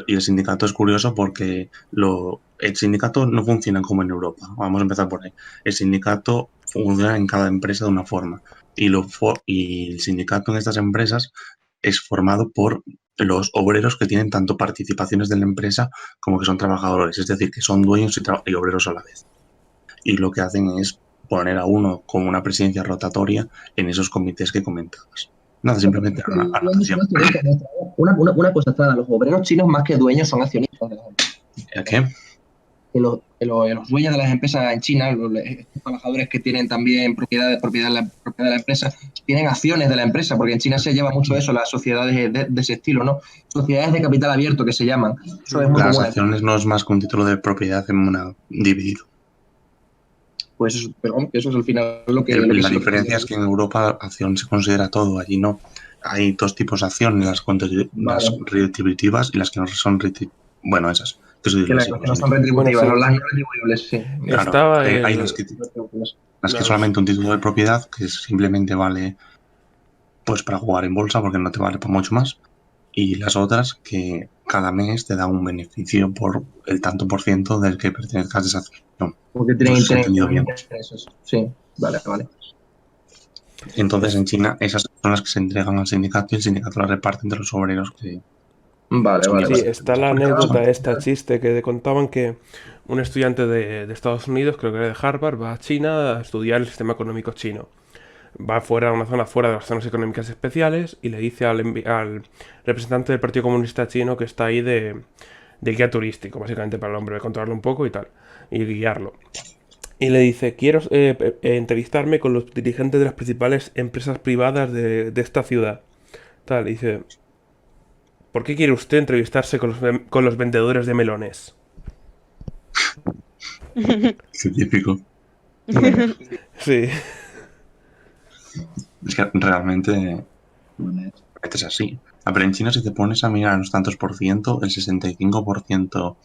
Y el sindicato es curioso porque el sindicato no funciona como en Europa. Vamos a empezar por ahí. El sindicato funciona en cada empresa de una forma. Y el sindicato en estas empresas es formado por los obreros que tienen tanto participaciones de la empresa como que son trabajadores. Es decir, que son dueños y obreros a la vez. Y lo que hacen es poner a uno con una presidencia rotatoria en esos comités que comentabas. Nada, simplemente una anotación. Una cosa está, los obreros chinos más que dueños son accionistas de las empresas. ¿El qué? Los dueños de las empresas en China, estos trabajadores que tienen también propiedad de la empresa, tienen acciones de la empresa, porque en China se lleva mucho eso, las sociedades de ese estilo, ¿no? Sociedades de capital abierto que se llaman. Eso es muy Las común. acciones no es más que un título de propiedad en una dividido. Pues eso, pero vamos, que eso es al final lo que La se diferencia es que en Europa acción se considera todo, allí no. Hay dos tipos de acciones, las Vale. retributivas y las que no son retributivas. Bueno, esas, que soy Que las disléxico, que lo no son siento. Bueno, retributivas, sí. ¿no? Las no retribuibles, sí. Claro, Estaba hay el... las que no, solamente un título de propiedad, que simplemente vale pues para jugar en bolsa porque no te vale para mucho más. Y las otras que cada mes te da un beneficio por el tanto por ciento del que pertenezcas a esa acción. Porque No sé si he tienen entendido bien. intereses. Sí, vale, vale. Entonces es- en China esas son las que se entregan al sindicato y el sindicato las reparte entre los obreros que Vale, son vale, Sí, vale. miembros está de la anécdota esa. esta chiste que te contaban que un estudiante de Estados Unidos, creo que era de Harvard, va a China a estudiar el sistema económico chino. Va fuera a una zona fuera de las zonas económicas especiales y le dice al representante del Partido Comunista Chino que está ahí de guía turístico, básicamente para el hombre, de controlarlo un poco y tal, y guiarlo. Y le dice, quiero entrevistarme con los dirigentes de las principales empresas privadas de esta ciudad. Tal, y dice, ¿por qué quiere usted entrevistarse con los vendedores de melones? Científico. Sí. Es que realmente es así. A ver, en China si te pones a mirar los tantos por ciento, el 65%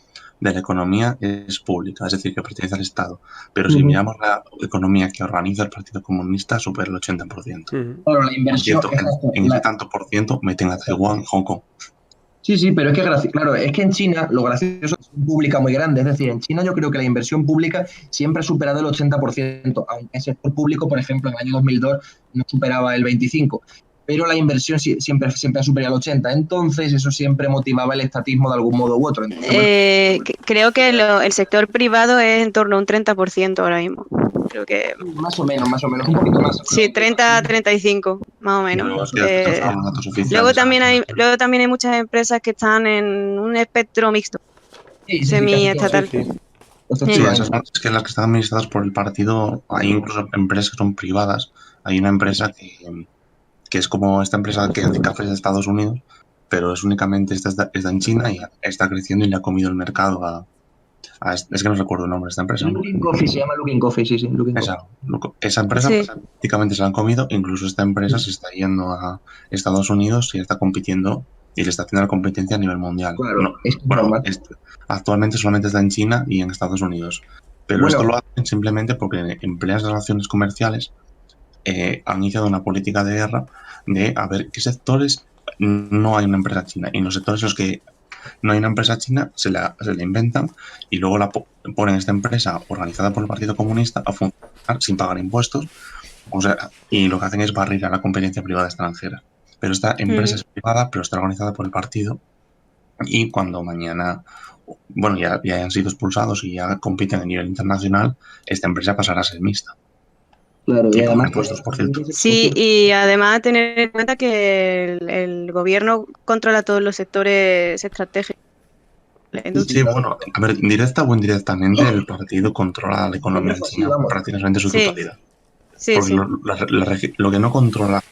de la economía es pública, es decir, que pertenece al Estado. Pero si miramos la economía que organiza el Partido Comunista, supera el 80%. Ujú. Claro, la Por inversión, cierto, exacto, en ese tanto por ciento meten a Taiwán y Hong Kong. sí, sí, pero es que, claro, es que en China lo gracioso es que es pública muy grande. Es decir, en China yo creo que la inversión pública siempre ha superado el 80%, aunque el sector público, por ejemplo, en el año 2002 no superaba el 25%. Pero la inversión siempre ha superado el 80%. Entonces, eso siempre motivaba el estatismo de algún modo u otro. Entonces, bueno, Creo que el sector privado es en torno a un 30% ahora mismo. Creo que más o menos, un poquito más. sí, 30-35, más o menos. Pero es que estos son datos oficiales. Luego también hay muchas empresas que están en un espectro mixto, Sí, sí, sí, casi todas. Sí, semi-estatal. sí. Sí, Mm. Efectivamente. es que las que están administradas por el partido, hay incluso empresas que son privadas. Hay una empresa que es como esta empresa que hace cafés de Estados Unidos, pero es únicamente está en China y está creciendo y le ha comido el mercado es que no recuerdo el nombre de esta empresa. ¿No? Looking Coffee, se llama Looking Coffee, sí, sí, Looking Coffee. Esa empresa Sí. prácticamente se la han comido, incluso esta empresa se está yendo a Estados Unidos y está compitiendo y le está haciendo la competencia a nivel mundial. Claro, No, es bueno, normal. actualmente solamente está en China y en Estados Unidos, pero Bueno, esto lo hacen simplemente porque emplean las relaciones comerciales han iniciado una política de guerra de a ver qué sectores no hay una empresa china y en los sectores en los que no hay una empresa china se la inventan y luego ponen esta empresa organizada por el Partido Comunista a funcionar sin pagar impuestos, o sea, y lo que hacen es barrir a la competencia privada extranjera. Pero esta empresa es privada, pero está organizada por el partido y cuando mañana, bueno, ya hayan sido expulsados y ya compiten a nivel internacional, esta empresa pasará a ser mixta. claro, y Y pagar además, impuestos, por cierto. Sí, y además tener en cuenta que el gobierno controla todos los sectores estratégicos. la Sí, industria. Sí, bueno, a ver, directa o indirectamente el partido controla la economía en Siempre fue así, China vamos. prácticamente en su Sí, totalidad. sí, Porque sí. lo que no controla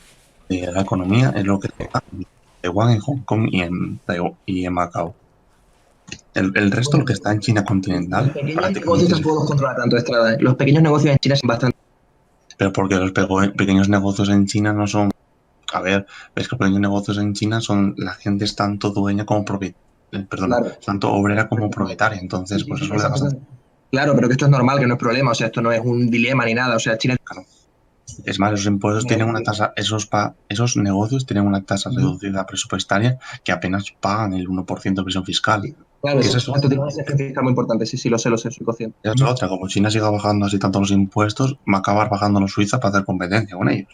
la economía es lo que pasa en Taiwán, en Hong Kong y en Macao. El resto, lo Bueno, que está en China los continental, pequeños negocios prácticamente tampoco los controla tanto Estrada, ¿eh? Los pequeños negocios en China son bastante. pero porque los pequeños negocios en China no son. A ver, es que los pequeños negocios en China son. La gente es tanto dueña como propietaria. Perdona, Claro. tanto obrera como propietaria. Entonces, Sí, sí, pues sí, eso le da exacto. bastante. Claro, pero que esto es normal, que no es problema, o sea, esto no es un dilema ni nada, o sea, China. Claro. Es más, esos impuestos tienen una tasa. Esos negocios tienen una tasa Ujú. reducida presupuestaria que apenas pagan el 1% de presión fiscal. Claro, Que es eso. exacto, tiene una excepción fiscal muy importante, sí, sí, lo sé, soy consciente. Esa es la otra. Como China siga bajando así tanto los impuestos, va a acabar bajando los Suiza para hacer competencia con ellos.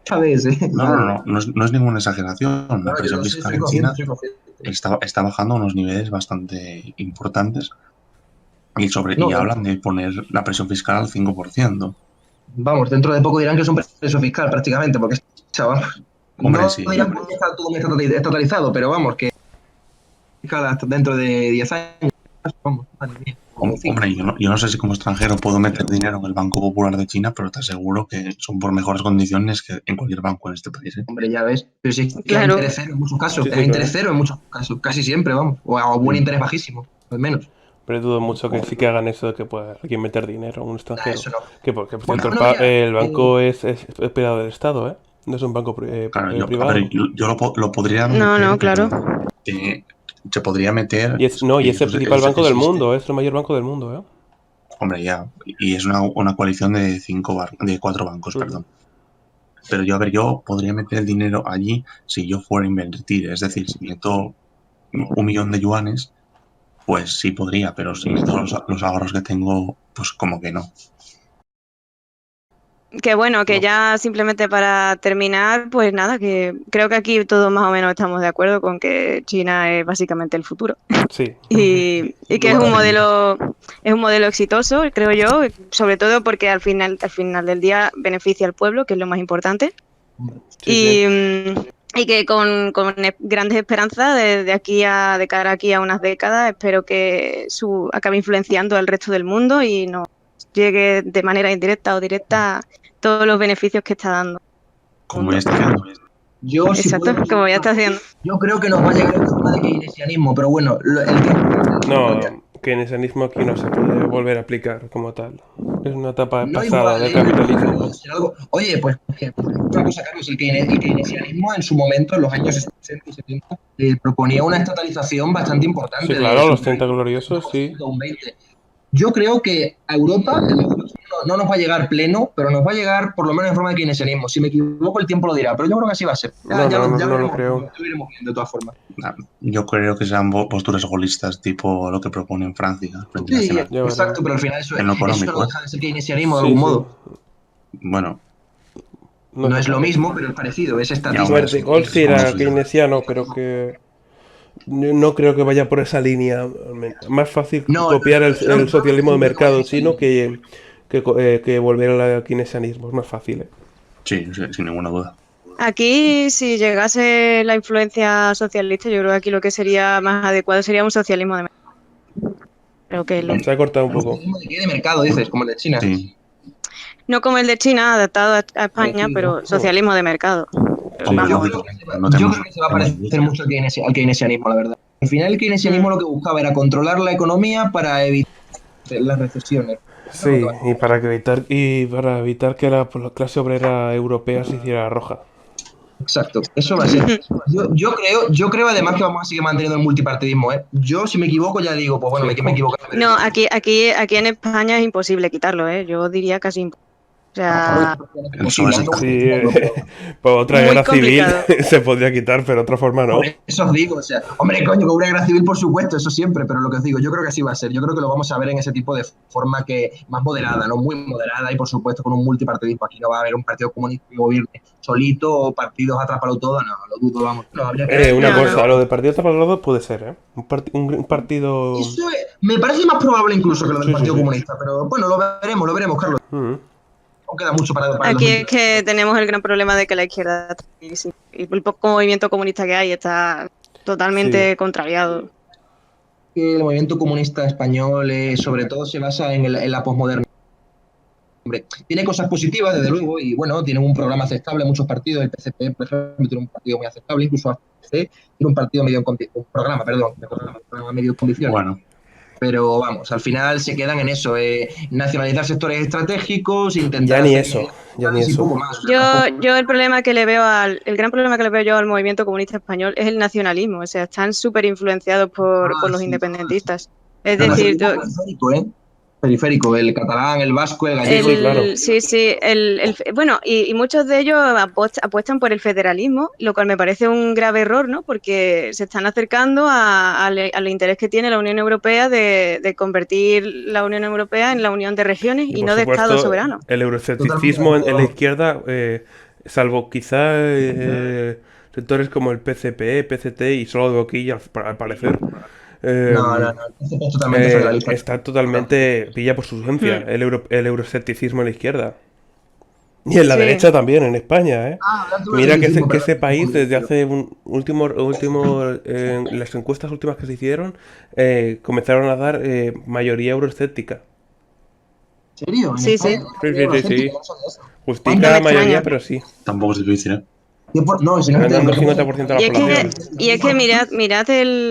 ¿Sabes? No, no, Vale. no, no es ninguna exageración. No, La yo presión lo sé, fiscal soy en consciente, China soy consciente. está bajando a unos niveles bastante importantes y No, hablan de poner la presión fiscal al 5%. vamos, dentro de poco dirán que es un preso fiscal prácticamente, porque chaval, Hombre, no sí. dirán que está todo muy estatalizado, pero vamos, que fiscal hasta dentro de 10 años, vamos, madre mía, o 5. Hombre, yo no sé si como extranjero puedo meter dinero en el Banco Popular de China, pero te aseguro que son por mejores condiciones que en cualquier banco en este país, ¿eh? Hombre, ya ves, pero sí que es a Claro. interés cero en muchos casos, Sí, es a sí, interés claro. cero en muchos casos, casi siempre, vamos, o a buen Mm. interés bajísimo, al menos. Pero dudo mucho que sí que hagan eso de que pueda alguien meter dinero a un Nah, extranjero. eso no. Que porque, por Bueno, cierto, no, mira, el banco es privado del Estado, ¿eh? No es un banco Claro, a ver, privado. yo lo podría No, no, meter, claro. pero se podría meter. Y no, y es el principal Eso banco del existe. mundo, es el mayor banco del mundo, ¿eh? Hombre, ya. Y es una coalición de de 4 bancos, Ujú. perdón. Pero yo, a ver, yo podría meter el dinero allí si yo fuera a invertir. Es decir, si meto 1 millón de yuanes, pues sí podría, pero si meto los ahorros que tengo, pues como que no. Que bueno, que No. ya simplemente para terminar, pues nada, que creo que aquí todos más o menos estamos de acuerdo con que China es básicamente el futuro Sí. y sin que lugar a dudas. es un modelo exitoso, creo yo, sobre todo porque al final del día beneficia al pueblo, que es lo más importante, Sí, sí. y que con grandes esperanzas de aquí de cara aquí a unas décadas, espero que acabe influenciando al resto del mundo y nos llegue de manera indirecta o directa todos los beneficios que está dando al Como ya mundo. está haciendo. Yo, si Exacto, puedo, como ya está haciendo. yo creo que nos va a llegar en forma de keynesianismo, pero bueno, el tiempo lo dirá. No, keynesianismo aquí no se puede volver a aplicar como tal. Es una etapa No pasada igual, del ¿eh? capitalismo. Pero será algo. Oye, pues una cosa, Carlos, el keynesianismo en su momento, en los años 60 y 70, proponía una estatalización bastante Sí, importante de claro, su los 30 país, un gloriosos, sí. 30%, un 20%. Yo creo que a Europa el modelo chino no nos va a llegar pleno, pero nos va a llegar por lo menos en forma de keynesianismo. Si me equivoco, el tiempo lo dirá, pero yo creo que así va a ser. No, Ya no lo veremos, creo. lo iremos viendo de todas formas. Nah, yo creo que sean posturas holistas, tipo lo que propone en Francia frente a Sí, China. Ya exacto, veremos. pero al final En lo eso no económico, ¿eh? deja de ser keynesianismo de Sí, algún sí. modo. Bueno, No No sé, es lo parece. mismo, pero es parecido, es ya, A hombre, ver, estatista. De Gaulle sí son era dos ideas. keynesiano, pero que no creo que vaya por esa línea. Más fácil No, copiar el no socialismo de creo que vaya en mercado esa chino línea. que volver al keynesianismo. Es más fácil, ¿eh? Sí, sí, sin ninguna duda. Aquí, si llegase la influencia socialista, yo creo que aquí lo que sería más adecuado sería un socialismo de mercado. Creo que es lo. Se ha cortado un ¿Un poco. socialismo de qué? De mercado, dices, como el de China. Sí, No como el de China, adaptado a España, Parecido. pero socialismo de mercado. hombre, Yo Vamos, creo lógico, que no yo tenemos, creo que se va a tenemos parecer industria. mucho al keynesianismo, la verdad. Al final el keynesianismo mm, lo que buscaba era controlar la economía para evitar las recesiones. Eso es lo que Sí, va a hacer. y para evitar que la clase obrera europea se hiciera roja. Exacto, eso va a ser. Yo creo además que vamos a seguir manteniendo el multipartidismo, ¿eh? Yo, si me equivoco, ya digo, pues bueno, Sí. me equivoco. No, aquí en España es imposible quitarlo, ¿eh? Yo diría casi imposible. O sea, Es El PSOE posible, sí. ando Sí, un poco, pero por otra muy guerra civil complicado. se podría quitar, pero de otra forma por no. eso os digo, o sea, hombre, coño, con una guerra civil, por supuesto, eso siempre, pero lo que os digo, yo creo que así va a ser. Yo creo que lo vamos a ver en ese tipo de forma que más moderada, ¿no? Muy moderada y, por supuesto, con un multipartidismo. Aquí no va a haber un partido comunista que gobierne solito o partidos atrápalo todo, no, lo dudo, vamos. No, habría que ver, Una No, cosa, no. lo de partido taparrado puede ser, ¿eh? Un partido... me parece más probable incluso que lo del Sí, sí, Partido sí. Comunista, pero bueno, lo veremos, Carlos. Mm. Aún queda mucho para el Aquí es 2030. que tenemos el gran problema de que la izquierda está clarísima. Y el poco movimiento comunista que hay está Sí. totalmente contrariado. que el movimiento comunista español sobre todo se basa en la posmodernidad. Hombre, tiene cosas positivas, desde luego, y bueno, tiene un programa aceptable, muchos partidos, el PCP, por ejemplo, tiene un partido muy aceptable, incluso AFC tiene un partido medio en un programa, perdón, un programa medio en condiciones. Bueno, Pero vamos, al final se quedan en eso, nacionalizar sectores estratégicos, intentar Ya ni hacer eso, ya ni y eso. poco más. O sea, tampoco- Yo el problema que le veo el gran problema que le veo yo al movimiento comunista español es el nacionalismo. O sea, están súper influenciados por los sí. independentistas. Es El decir, nacionalismo periférico, ¿eh? Periférico, el catalán, el vasco, el gallego. Sí, claro. sí, bueno, y muchos de ellos apuestan por el federalismo, lo cual me parece un grave error, ¿no? Porque se están acercando al interés que tiene la Unión Europea de convertir la Unión Europea en la unión de regiones y por no de Estados supuesto, soberanos. el euroescepticismo en la izquierda, salvo quizá sectores como el PCP, PCT y solo de boquilla, al parecer, No, es totalmente federalista. está totalmente pilla por su esencia, Hmm. el euroescepticismo en la izquierda. Y en la Sí. derecha también, en España, ¿eh? Hablando de Mira que federalismo, ese perdón, país desde hace un las encuestas últimas que se hicieron, comenzaron a dar mayoría euroescéptica. ¿En serio? ¿En Sí, España? Sí. No sabía eso. Justica me mayoría, extraña. pero sí. tampoco es difícil, ¿eh? No, si no Están dando el por ejemplo, 50% de la Y población. es que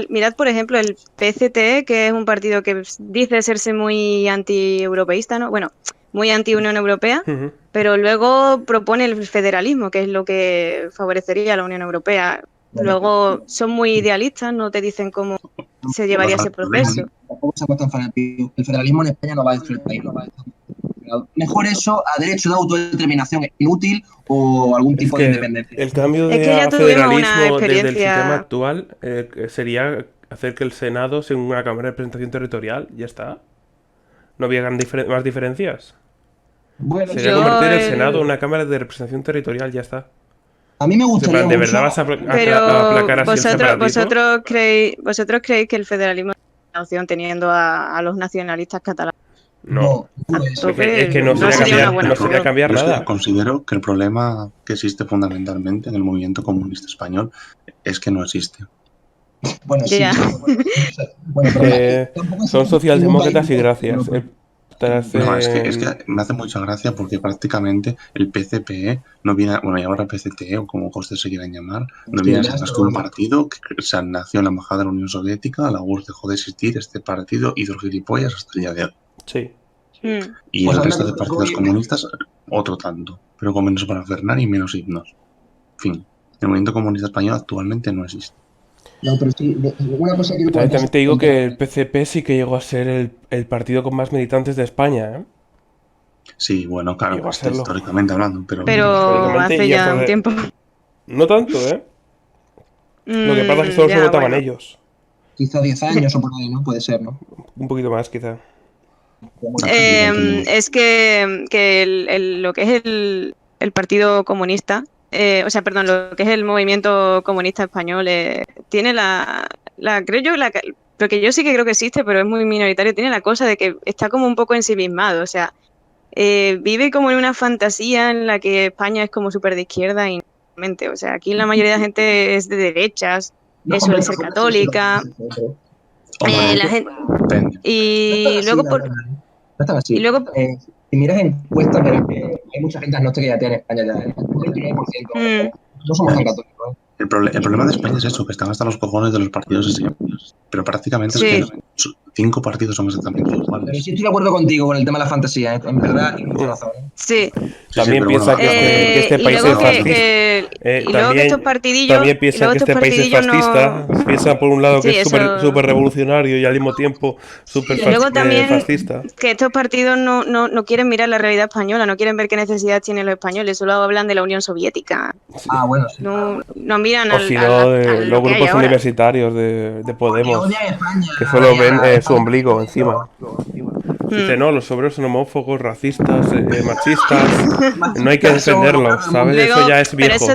mirad, por ejemplo, el PCT, que es un partido que dice serse muy anti-europeísta, ¿no? Bueno, muy anti-Unión Europea, Ujú. pero luego propone el federalismo, que es lo que favorecería a la Unión Europea. Luego son muy idealistas, no te dicen cómo se llevaría ese proceso. tampoco se tan fanático. El federalismo en España no va a destruir el país. Mejor eso a derecho de autodeterminación inútil o algún Es tipo de que independencia. el cambio Es de que ya a tuvimos una federalismo desde el sistema experiencia. actual que sería hacer que el Senado sea una Cámara de Representación Territorial. Ya está. No había más diferencias. Bueno, Sería sí, convertir el Yo Senado en el, una Cámara de Representación Territorial. Ya está. a mí me En gustaría plan, ¿de mucho. verdad vas a Pero aplacar así el separatismo? vosotros creéis que el federalismo es una opción teniendo a los nacionalistas catalanes No. a Pues, tope, Es que no no sería sería una cambiar, buena no sería opción. cambiar Yo es que nada. considero que el problema que existe fundamentalmente en el movimiento comunista español es que no existe. bueno, sí. Ya. Bueno, pero tampoco Son existe ningún país socialdemócratas y gracias. europeo. No, es que me hace mucha gracia porque prácticamente el PCPE no viene, bueno, y ahora PCTE o como ustedes se quieran llamar, no Sí, viene a me ser has más que un perdonado. partido que nació en la embajada de la Unión Soviética, la URSS dejó de existir, este partido hizo gilipollas hasta el día de hoy. Sí. Mm. Y Pues el anda resto que de te partidos voy- comunistas, otro tanto, pero con menos parafernalia y menos himnos. En fin, el movimiento comunista español actualmente no existe. No, pero sí, una cosa quiero comentar. También te digo que el PCP sí que llegó a ser el partido con más militantes de España, ¿eh? Sí, bueno, claro, Llegó a serlo. históricamente hablando, pero Pero Históricamente hace y ya hasta un tiempo. No tanto, ¿eh? Lo que pasa es que solo se Ya, votaban bueno. ellos. Quizá 10 años o por ahí, ¿no? Puede ser, ¿no? Un poquito más, quizá. Es que lo que es el Partido Comunista, o sea, perdón, lo que es el movimiento comunista español, tiene creo yo, porque yo sí que creo que existe, pero es muy minoritario, tiene la cosa de que está como un poco ensimismado, o sea, vive como en una fantasía en la que España es como súper de izquierda y no realmente, o sea, aquí la mayoría de la gente es de derechas, No, suele hombre, ser por supuesto, sí, católica, hombre, la gente, depende. no están y así, luego la por, verdad. No están y así. luego, Si miras encuestas, verás que hay mucha gente agnóstica que ya tiene en España ya. Un 29%. mm, No somos tan católicos, ¿eh? El problema de España es eso, que están hasta los cojones de los partidos de siempre. Pero prácticamente es sí. que 5 partidos son exactamente Pero iguales. sí estoy de acuerdo contigo con el tema de la fantasía, ¿eh? En verdad tienes mucha Mm. razón, ¿eh? Sí, Sí, También pero bueno, piensa que este y país luego es fascista. y luego que estos partidillos, También y piensan luego que estos este país es partidillos fascista. no, Piensan por un lado que sí, es eso, súper revolucionario y al mismo tiempo súper y luego también fascista. que estos partidos no quieren mirar la realidad española, no quieren ver qué necesidad tienen los españoles, solo hablan de la Unión Soviética, Sí. Ah, bueno, sí. no miran O si no, a lo los que hay grupos ahora. universitarios de Que Podemos, odian a España. que solo ven su España ombligo por encima. Dice, Mm. no, los obreros son homófobos, racistas, machistas, no hay que Machistas son lo peor defenderlos, del mundo. ¿sabes? Eso Luego, ya es pero viejo.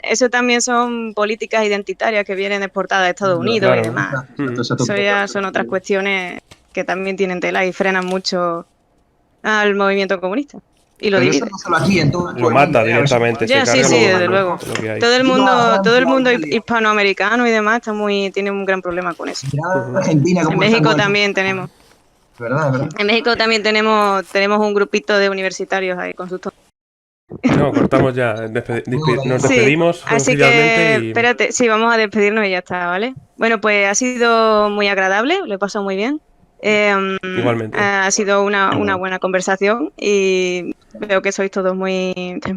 eso también son políticas identitarias que vienen exportadas de Estados Unidos y Claro. demás. Mm. Eso ya son otras cuestiones que también tienen tela y frenan mucho al movimiento comunista. y lo Pero eso divide. no solo aquí, en todo Lo el mata mundo, ¿eh? A ver si- directamente, se Ya, sí, carga sí, lo, desde luego. lo que hay. Todo el Mira, mundo, todo el Francia, mundo Italia. hispanoamericano y demás tiene un gran problema con eso. Mirad Ujú. Argentina, En cómo están México con el también fútbol. tenemos. ¿Verdad? ¿Verdad? En México también tenemos un grupito de universitarios ahí con sus No, cortamos ya. Nos Sí, despedimos así oficialmente que y espérate, sí, vamos a despedirnos y ya está, ¿vale? Bueno, pues ha sido muy agradable, lo he pasado muy bien. igualmente. Ha sido una Igual. buena conversación y veo que sois todos muy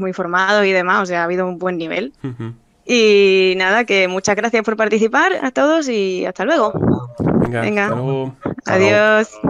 informados y demás, o sea, ha habido un buen nivel. Ujú. Y nada, que muchas gracias por participar a todos y hasta luego. Venga, hasta Venga, luego. Hasta luego. adiós.